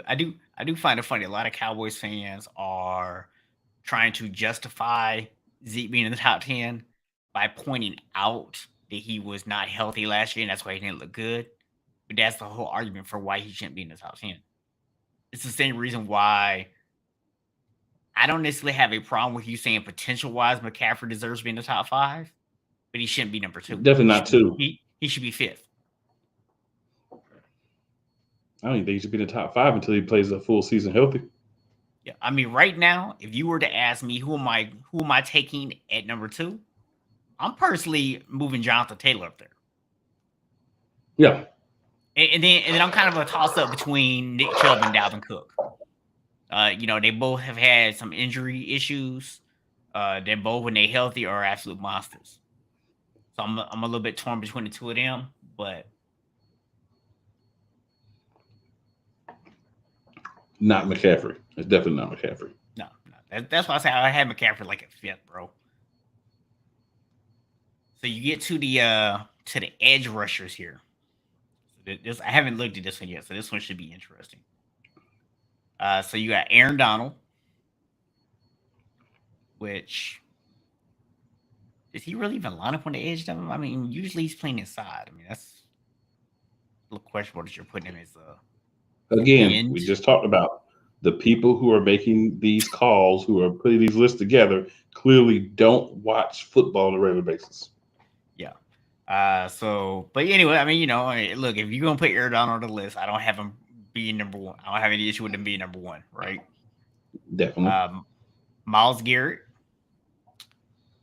I do find it funny. A lot of Cowboys fans are trying to justify Zeke being in the top 10 by pointing out that he was not healthy last year, and that's why he didn't look good. But that's the whole argument for why he shouldn't be in the top 10. It's the same reason why I don't necessarily have a problem with you saying potential-wise McCaffrey deserves to be in the top 5, but he shouldn't be number 2. Definitely not 2. He should be 5th. I don't even think he should be in the top 5 until he plays a full season healthy. Yeah, I mean, right now, if you were to ask me who am I taking at number 2, I'm personally moving Jonathan Taylor up there. Yeah. And then I'm kind of a toss-up between Nick Chubb and Dalvin Cook. They both have had some injury issues. They're both, when they're healthy, are absolute monsters. So I'm a little bit torn between the two of them, but not McCaffrey. It's definitely not McCaffrey. No. That's why I say I had McCaffrey like at 5th, bro. So you get to the edge rushers here. I haven't looked at this one yet, so this one should be interesting. So you got Aaron Donald, which is he really even line up on the edge of him? I mean, usually he's playing inside. I mean, that's a little questionable that you're putting him as again. end. We just talked about the people who are making these calls, who are putting these lists together, clearly don't watch football on a regular basis. Yeah. But anyway, I mean, look, if you're gonna put Aaron Donald on the list, I don't have him being number 1. I don't have any issue with him being number 1, right? Definitely. Myles Garrett,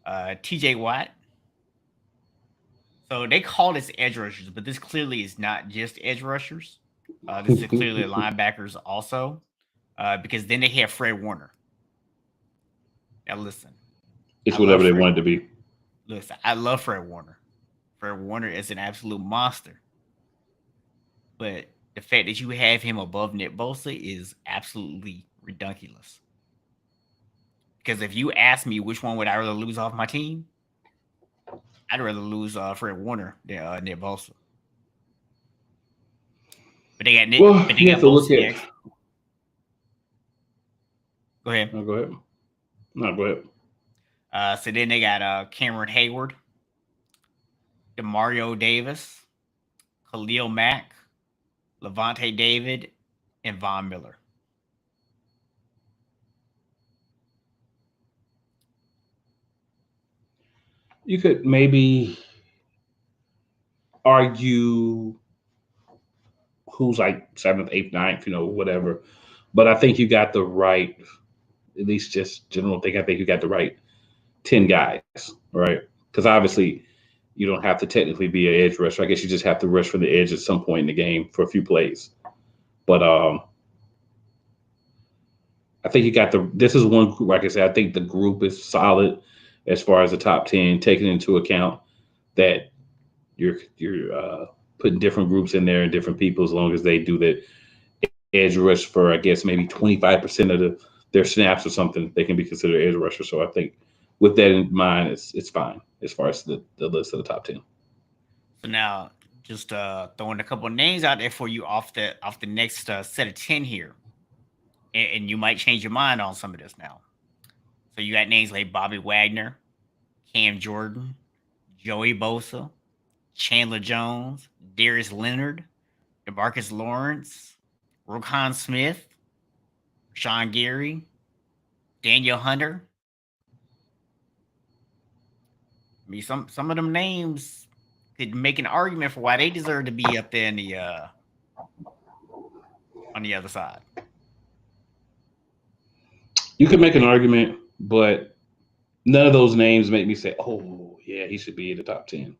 TJ Watt. So they call this edge rushers, but this clearly is not just edge rushers. This is clearly linebackers also, because then they have Fred Warner. Now listen, it's whatever they want it to be. Listen, I love Fred Warner. Fred Warner is an absolute monster. But the fact that you have him above Nick Bosa is absolutely ridiculous. Because if you ask me which one would I rather lose off my team, I'd rather lose Fred Warner than Nick Bosa. But they got Nick. Well, but they got Bosa. Go ahead. No, go ahead. No, go ahead. So then they got Cameron Hayward, Demario Davis, Khalil Mack, Levante David, and Von Miller. You could maybe argue who's like 7th, 8th, 9th, whatever. But I think you got the right, at least just general thing. I think you got the right 10 guys, right? Because obviously you don't have to technically be an edge rusher. I guess you just have to rush from the edge at some point in the game for a few plays. But I think you got this is one group, like I said, I think the group is solid as far as the top 10, taking into account that you're putting different groups in there and different people, as long as they do that edge rush for, I guess, maybe 25% of their snaps or something, they can be considered edge rusher. So I think with that in mind, it's fine as far as the list of the top 10. So now, just throwing a couple of names out there for you off the next set of 10 here, and you might change your mind on some of this now. So you got names like Bobby Wagner, Cam Jordan, Joey Bosa, Chandler Jones, Darius Leonard, DeMarcus Lawrence, Roquan Smith, Sean Gary, Daniel Hunter. I mean, some of them names could make an argument for why they deserve to be up there in the on the other side. You could make an argument, but none of those names make me say, "Oh, yeah, he should be in the top 10."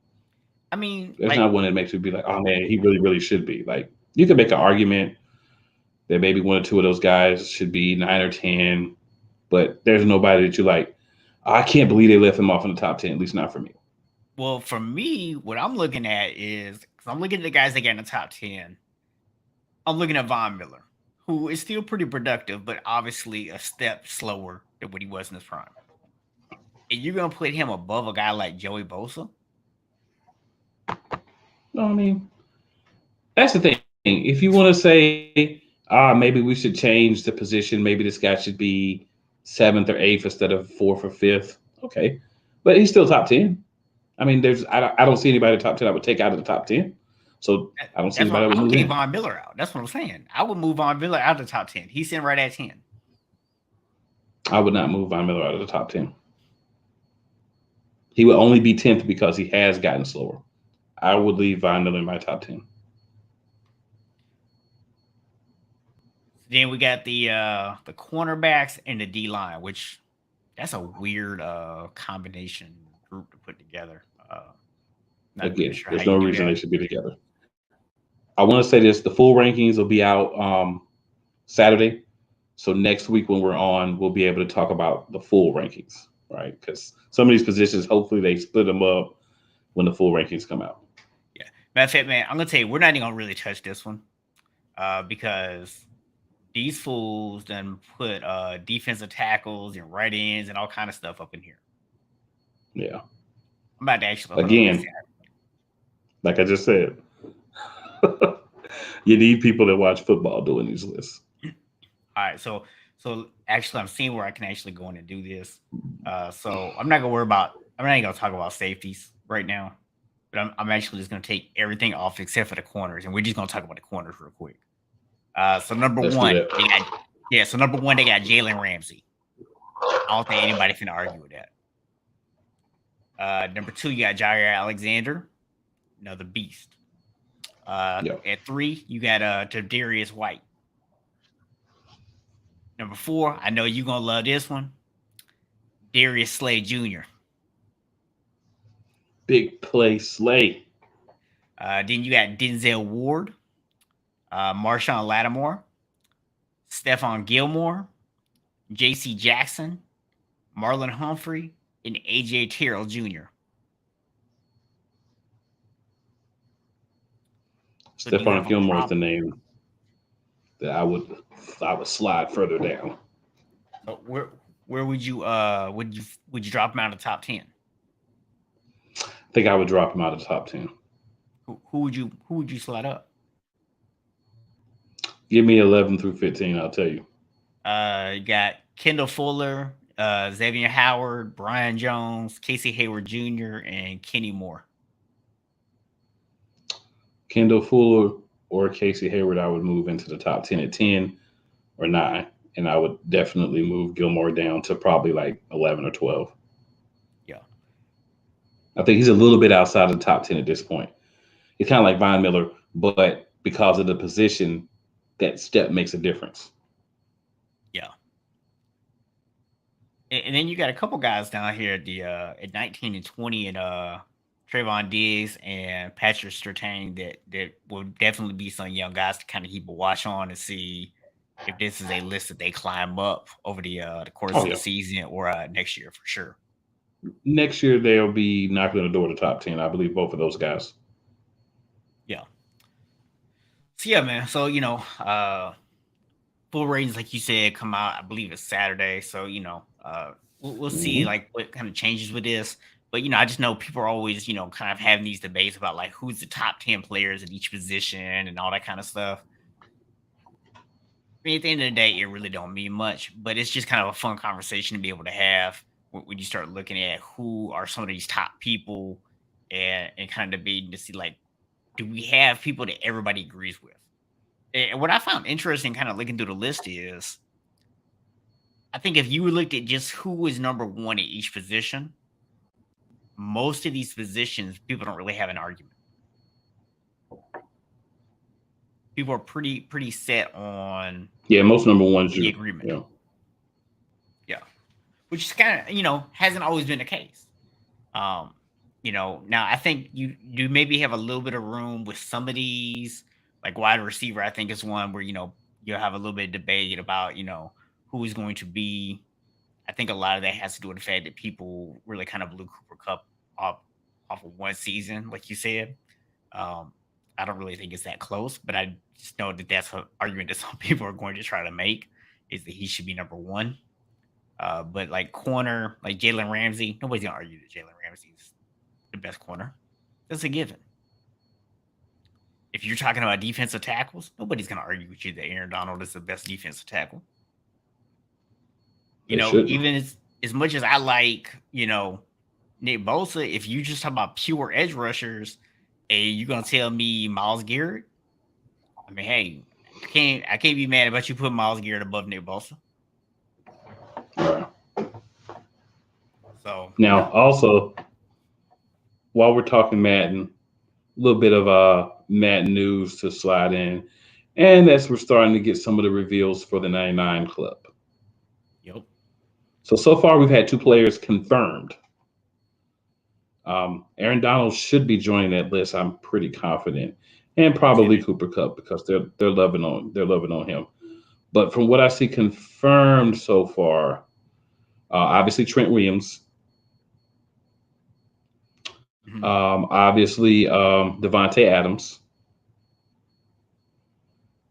I mean, There's not one that makes me be like, "Oh man, he really, really should be." Like, you can make an argument that maybe one or two of those guys should be 9 or 10, but there's nobody that you like, "Oh, I can't believe they left him off in the top 10." At least not for me. well, for me, what I'm looking at is, because I'm looking at the guys that got in the top 10. I'm looking at Von Miller, who is still pretty productive, but obviously a step slower than what he was in his prime. And you're gonna put him above a guy like Joey Bosa? No, I mean, that's the thing. If you want to say, maybe we should change the position, maybe this guy should be 7th or 8th instead of 4th or 5th. Okay, but he's still top 10. I mean, I don't see anybody in the top 10 I would take out of the top 10. So I don't see anybody that would I would move take in. Von Miller out. That's what I'm saying. I would move Von Miller out of the top 10. He's sitting right at 10. I would not move Von Miller out of the top 10. He would only be 10th because he has gotten slower. I would leave Von Miller in my top 10. Then we got the cornerbacks and the D line, which that's a weird combination group to put together. Again, there's no reason they should be together. I want to say this: the full rankings will be out Saturday. So next week when we're on, we'll be able to talk about the full rankings, right? Because some of these positions, hopefully they split them up when the full rankings come out. Yeah. Matter of fact, man, I'm going to tell you, we're not even going to really touch this one because these fools done put defensive tackles and right ends and all kind of stuff up in here. Yeah. I'm about to actually again, like I just said, you need people that watch football doing these lists. All right, so actually, I'm seeing where I can actually go in and do this. So I'm not even gonna talk about safeties right now, but I'm actually just gonna take everything off except for the corners, and we're just gonna talk about the corners real quick. So number one, they got Jalen Ramsey. I don't think anybody can argue with that. Number 2, you got Jair Alexander, another beast. At 3, you got Tre'Davious White. Number 4, I know you're gonna love this one, Darius Slay Jr. Big play Slay. Then you got Denzel Ward, Marshawn Lattimore, Stephon Gilmore, J.C. Jackson, Marlon Humphrey, and A.J. Terrell Jr. Stephon Gilmore is the name that I would slide further down. So where would you drop him out of the top 10? I think I would drop him out of the top 10. Who would you slide up? Give me 11 through 15, I'll tell you. You got Kendall Fuller, Xavier Howard, Brian Jones, Casey Hayward Jr., and Kenny Moore. Kendall Fuller or Casey Hayward, I would move into the top 10 at 10 or 9. And I would definitely move Gilmore down to probably like 11 or 12. Yeah. I think he's a little bit outside of the top 10 at this point. He's kind of like Von Miller, but because of the position, that step makes a difference. Yeah. And then you got a couple guys down here at the at 19 and 20 and Trayvon Diggs and Patrick Surtain that will definitely be some young guys to kind of keep a watch on and see if this is a list that they climb up over the course of the season or next year for sure. Next year they'll be knocking on the door of the top 10. I believe both of those guys. Yeah. So yeah, man. So full ratings, like you said, come out. I believe it's Saturday. So we'll see Mhm. like what kind of changes with this. But I just know people are always kind of having these debates about like who's the top 10 players at each position and all that kind of stuff. I mean, at the end of the day, it really don't mean much, but it's just kind of a fun conversation to be able to have when you start looking at who are some of these top people and kind of debating to see like, do we have people that everybody agrees with? And what I found interesting, kind of looking through the list, is I think if you looked at just who was number one at each position, most of these positions, people don't really have an argument. People are pretty set on Yeah, most number ones the you. agreement. Yeah. Yeah, which is kind of hasn't always been the case. Um, now I think you do maybe have a little bit of room with some of these, like wide receiver. I think is one where you'll have a little bit of debate about who is going to be. I think a lot of that has to do with the fact that people really kind of blew Cooper Cup off of one season, like you said. Um, I don't really think it's that close, but I just know that that's an argument that some people are going to try to make, is that he should be number one. But like corner, like Jalen Ramsey, nobody's gonna argue that Jalen Ramsey is the best corner. That's a given. If you're talking about defensive tackles, nobody's gonna argue with you that Aaron Donald is the best defensive tackle. They shouldn't. Even as much as I like, Nick Bosa, if you just talk about pure edge rushers, and you're gonna tell me Myles Garrett, I mean, hey, I can't be mad about you putting Myles Garrett above Nick Bosa. Right. So Now, also, while we're talking Madden, a little bit of Madden news to slide in, and that's we're starting to get some of the reveals for the 99 Club. yep. So far we've had two players confirmed. Aaron Donald should be joining that list. I'm pretty confident, and probably Cooper Kupp, because they're loving on him. But from what I see confirmed so far, obviously Trent Williams, Mhm. obviously Devontae Adams,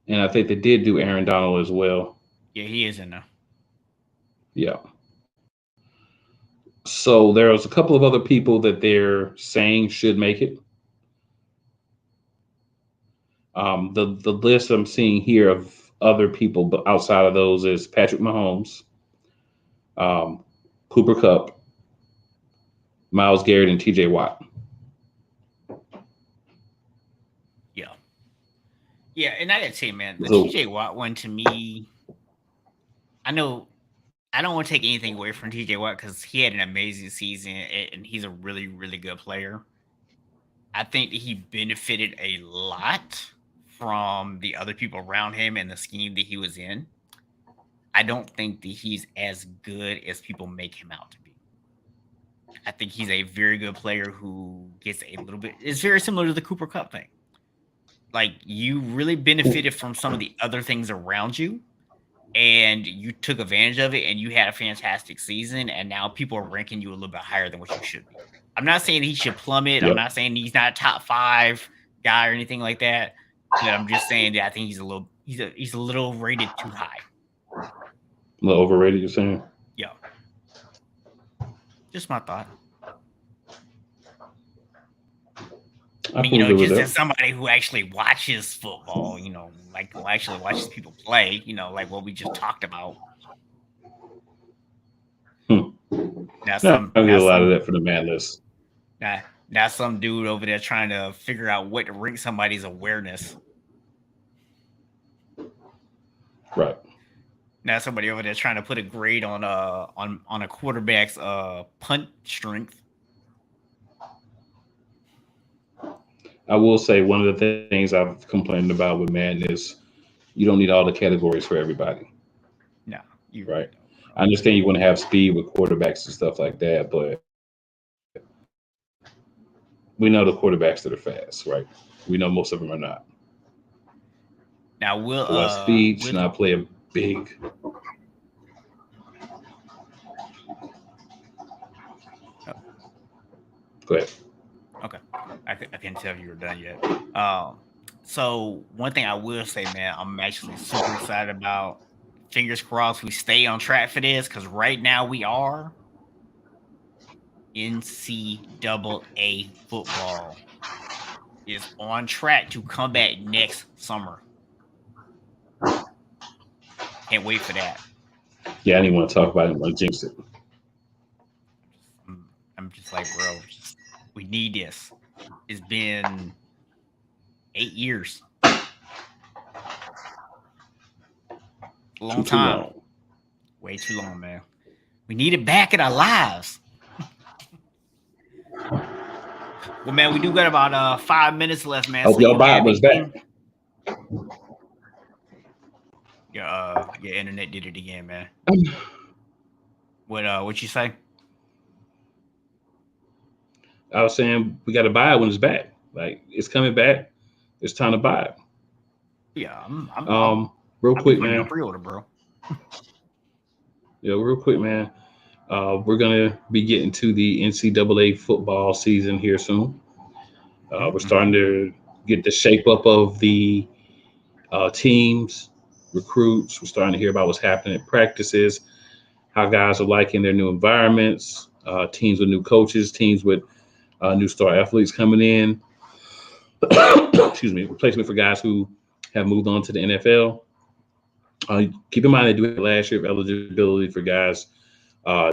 and I think they did do Aaron Donald as well. Yeah, he is in there. Yeah. So there's a couple of other people that they're saying should make it. The list I'm seeing here of other people, but outside of those, is Patrick Mahomes, um, Cooper Kupp, Myles Garrett, and T.J. Watt. Yeah. Yeah, and I gotta say, man, the So TJ Watt one, to me, I know I don't want to take anything away from TJ Watt because he had an amazing season and he's a really, really good player. I think that he benefited a lot from the other people around him and the scheme that he was in. I don't think that he's as good as people make him out to be. I think he's a very good player who gets a little bit. It's very similar to the Cooper Cup thing. Like, you really benefited from some of the other things around you, and you took advantage of it, and you had a fantastic season, and now people are ranking you a little bit higher than what you should be. I'm not saying he should plummet. I'm yep, not saying he's not a top 5 guy or anything like that. But I'm just saying that I think he's a little rated too high. a little overrated. You're saying? Yeah, just my thought. I I mean, can agree with just that. as somebody who actually watches football, like who actually watches people play, like what we just talked about. Hmm. Now No, some I get now a lot of some that for the Mad List. now some dude over there trying to figure out what to rank somebody's awareness. Right. Now somebody over there trying to put a grade on a quarterback's punt strength. I will say one of the things I've complained about with Madden is you don't need all the categories for everybody. No, you really Right. don't, bro. I understand you want to have speed with quarterbacks and stuff like that, but we know the quarterbacks that are fast, right? We know most of them are not. Now So why speed should not play a big. oh, Go ahead. okay. I couldn't tell if you were done yet. So one thing I will say, man, I'm actually super excited about. Fingers crossed we stay on track for this, because right now we are NCAA football is on track to come back next summer. Can't wait for that. Yeah, I didn't want to talk about it. I jinxed it. I'm just like, bro, we need this. It's been 8 years, a long Too time, long. way too long, man. We need it back in our lives. Well, man, we do got about 5 minutes left, man. Hope So y'all you buy have it was back. anything? Your internet did it again, man. What you say? I was saying we got to buy it when it's back. Like it's coming back. It's time to buy it. Yeah, Real I'll be quick, putting man. on pre-order, bro. Yeah, real quick, man. We're gonna be getting to the NCAA football season here soon. We're starting to get the shape up of the teams, recruits. We're starting to hear about what's happening at practices, how guys are liking their new environments, teams with new coaches, teams with new star athletes coming in. Excuse me, replacement for guys who have moved on to the NFL. Keep in mind they do have last year of eligibility for guys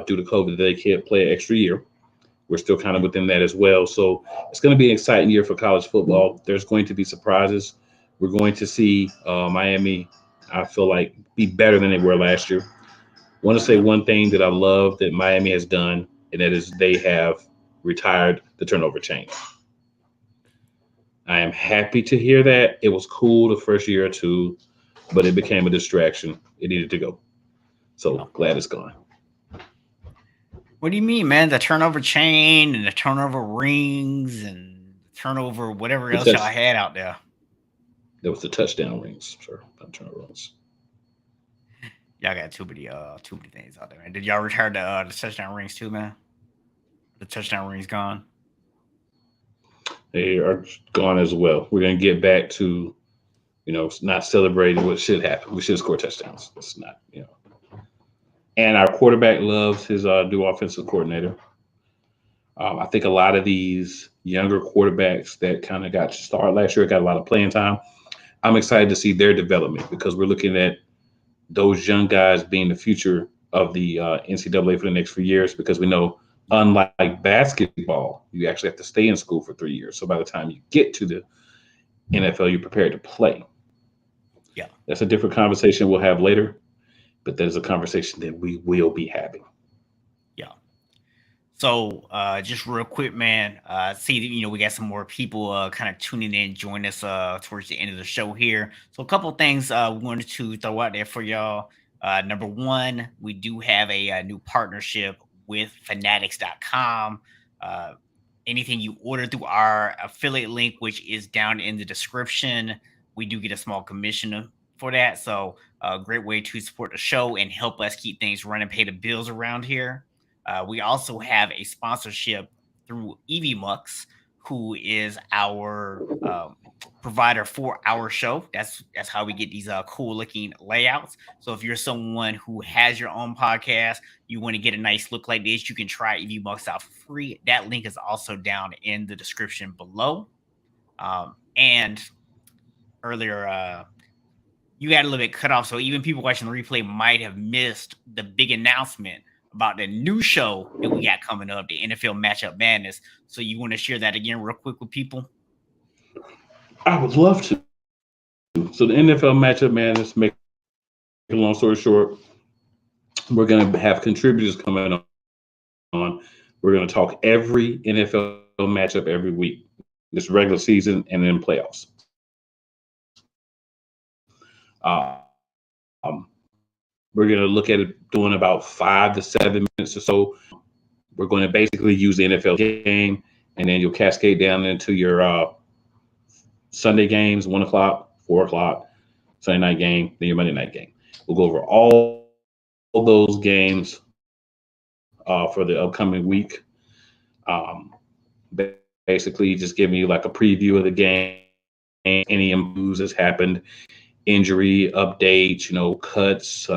due to COVID that they can't play an extra year. We're still kind of within that as well. So it's going to be an exciting year for college football. There's going to be surprises. We're going to see Miami, I feel like, be better than they were last year. I want to say one thing that I love that Miami has done, and that is they have retired the turnover chain. I am happy to hear that. It was cool the first year or two, but it became a distraction. It needed to go. So glad it's gone. What do you mean, man? The turnover chain and the turnover rings and turnover whatever else y'all had out there. There was the touchdown rings, sir. Not turnover rings. Y'all got too many things out there, man. Did y'all retire the touchdown rings too, man? The touchdown rings gone. They are gone as well. We're gonna get back to, not celebrating what should happen. We should score touchdowns. It's not, And our quarterback loves his new offensive coordinator. I think a lot of these younger quarterbacks that kind of got to start last year got a lot of playing time. I'm excited to see their development because we're looking at those young guys being the future of the NCAA for the next few years, because we know, unlike basketball, you actually have to stay in school for 3 years. So by the time you get to the NFL, you're prepared to play. Yeah. That's a different conversation we'll have later, but there's a conversation that we will be having. Yeah. So just real quick, man, see, we got some more people kind of tuning in, join us towards the end of the show here. So a couple of things we wanted to throw out there for y'all. Number one, we do have a new partnership with fanatics.com. Anything you order through our affiliate link, which is down in the description, we do get a small commission for that. So a great way to support the show and help us keep things running, pay the bills around here. We also have a sponsorship through 𝐿𝐒𝐿𝐒, who is our provider for our show. That's how we get these cool looking layouts. So if you're someone who has your own podcast, you want to get a nice look like this, you can try 𝐿𝐒𝐿𝐒 out for free. That link is also down in the description below. And earlier, you got a little bit cut off, so even people watching the replay might have missed the big announcement about the new show that we got coming up, the NFL Matchup Madness. So you want to share that again real quick with people? I would love to. So the NFL Matchup Madness, make a long story short, we're going to have contributors coming on. We're going to talk every NFL matchup every week, this regular season and then playoffs. We're going to look at it doing about 5 to 7 minutes or so. We're going to basically use the NFL game, and then you'll cascade down into your Sunday games, 1 o'clock, 4 o'clock, Sunday night game, then your Monday night game. We'll go over all those games for the upcoming week. Basically, just giving you like a preview of the game, any news that's happened, injury updates, cuts,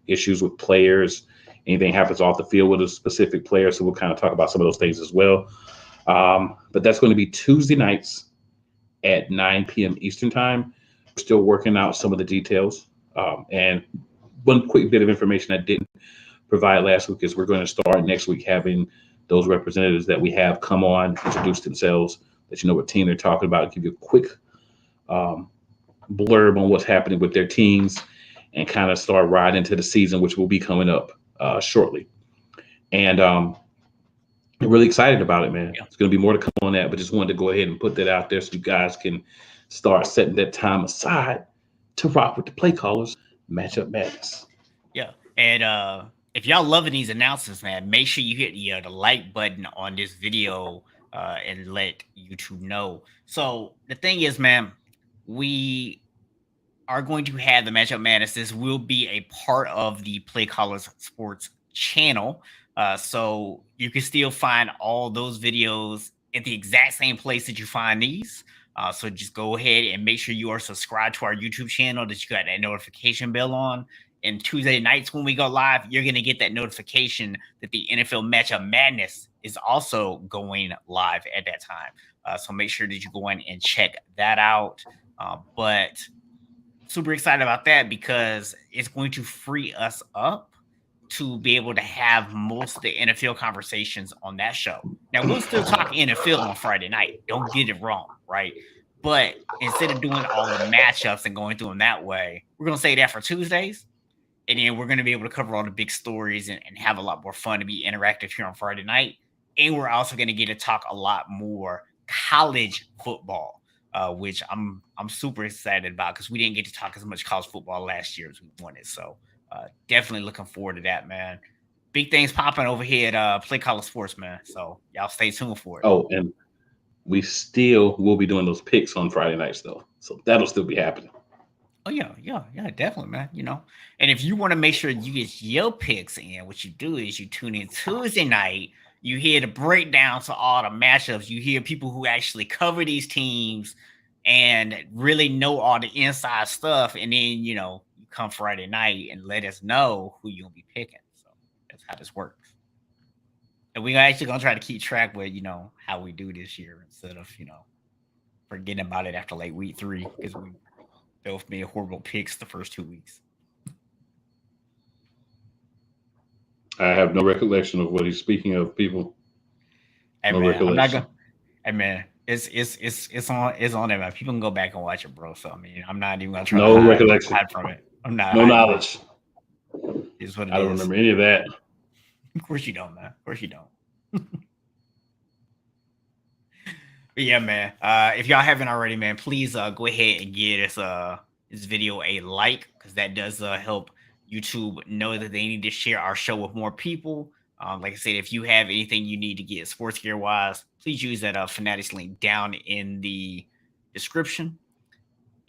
issues with players, anything happens off the field with a specific player. So we'll kind of talk about some of those things as well. But that's going to be Tuesday nights at 9 p.m. Eastern time. We're still working out some of the details. And one quick bit of information I didn't provide last week is we're going to start next week having those representatives that we have come on, introduce themselves, let you know what team they're talking about, give you a quick blurb on what's happening with their teams, and kind of start right into the season, which will be coming up shortly. And I'm really excited about it, man. It's going to be more to come on that, but just wanted to go ahead and put that out there so you guys can start setting that time aside to rock with the play callers matchup madness. Yeah. And if y'all loving these announcements, man, make sure you hit the like button on this video and let YouTube know. So the thing is, man, we are going to have the matchup madness. This will be a part of the Play Callers Sports channel. So you can still find all those videos at the exact same place that you find these. So just go ahead and make sure you are subscribed to our YouTube channel, that you got that notification bell on. And Tuesday nights when we go live, you're going to get that notification that the NFL Matchup Madness is also going live at that time. So make sure that you go in and check that out. But super excited about that because it's going to free us up to be able to have most of the NFL conversations on that show. Now, we'll still talk NFL on Friday night. Don't get it wrong, right? But instead of doing all the matchups and going through them that way, we're going to say that for Tuesdays. And then we're going to be able to cover all the big stories and have a lot more fun to be interactive here on Friday night. And we're also going to get to talk a lot more college football, which I'm super excited about because we didn't get to talk as much college football last year as we wanted. So definitely looking forward to that, man. Big things popping over here at Play College Sports, man. So y'all stay tuned for it. Oh, and we still will be doing those picks on Friday nights, though. So that'll still be happening. Oh, yeah, definitely, man. And if you want to make sure you get your picks in, what you do is you tune in Tuesday night. You hear the breakdown to all the matchups. You hear people who actually cover these teams and really know all the inside stuff. And then, you come Friday night and let us know who you'll be picking. So that's how this works. And we're actually going to try to keep track with, how we do this year instead of, forgetting about it after like week 3 because we both made horrible picks the first 2 weeks. I have no recollection of what he's speaking of, people. Hey, no man, recollection. I'm not gonna. Hey man, it's on there, man. People can go back and watch it, bro. So I mean, I'm not even gonna try to hide from it. I'm not. No knowledge. Is what it is. I don't remember any of that. Of course you don't, man. Of course you don't. But yeah, man. If y'all haven't already, man, please go ahead and give this video a like because that does help YouTube know that they need to share our show with more people. Like I said, if you have anything you need to get sports gear wise, please use that Fanatics link down in the description.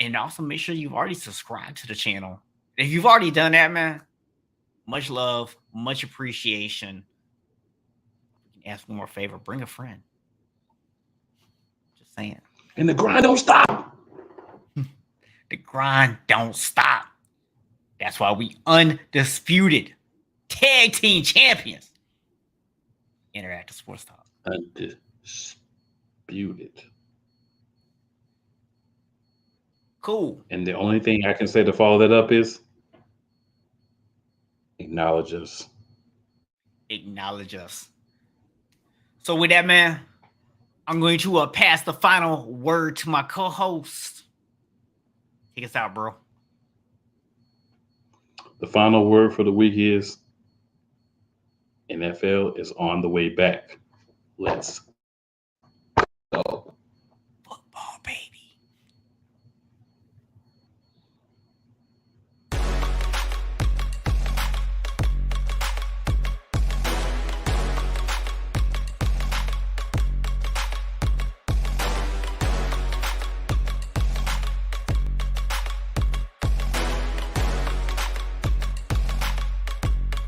And also make sure you've already subscribed to the channel. If you've already done that, man, much love, much appreciation. Ask one more favor, bring a friend. Just saying. And the grind don't stop. The grind don't stop. That's why we undisputed tag team champions. Interactive Sports Talk. Undisputed. Cool. And the only thing I can say to follow that up is acknowledge us. Acknowledge us. So with that, man, I'm going to pass the final word to my co-host. Take us out, bro. The final word for the week is NFL is on the way back. Let's go.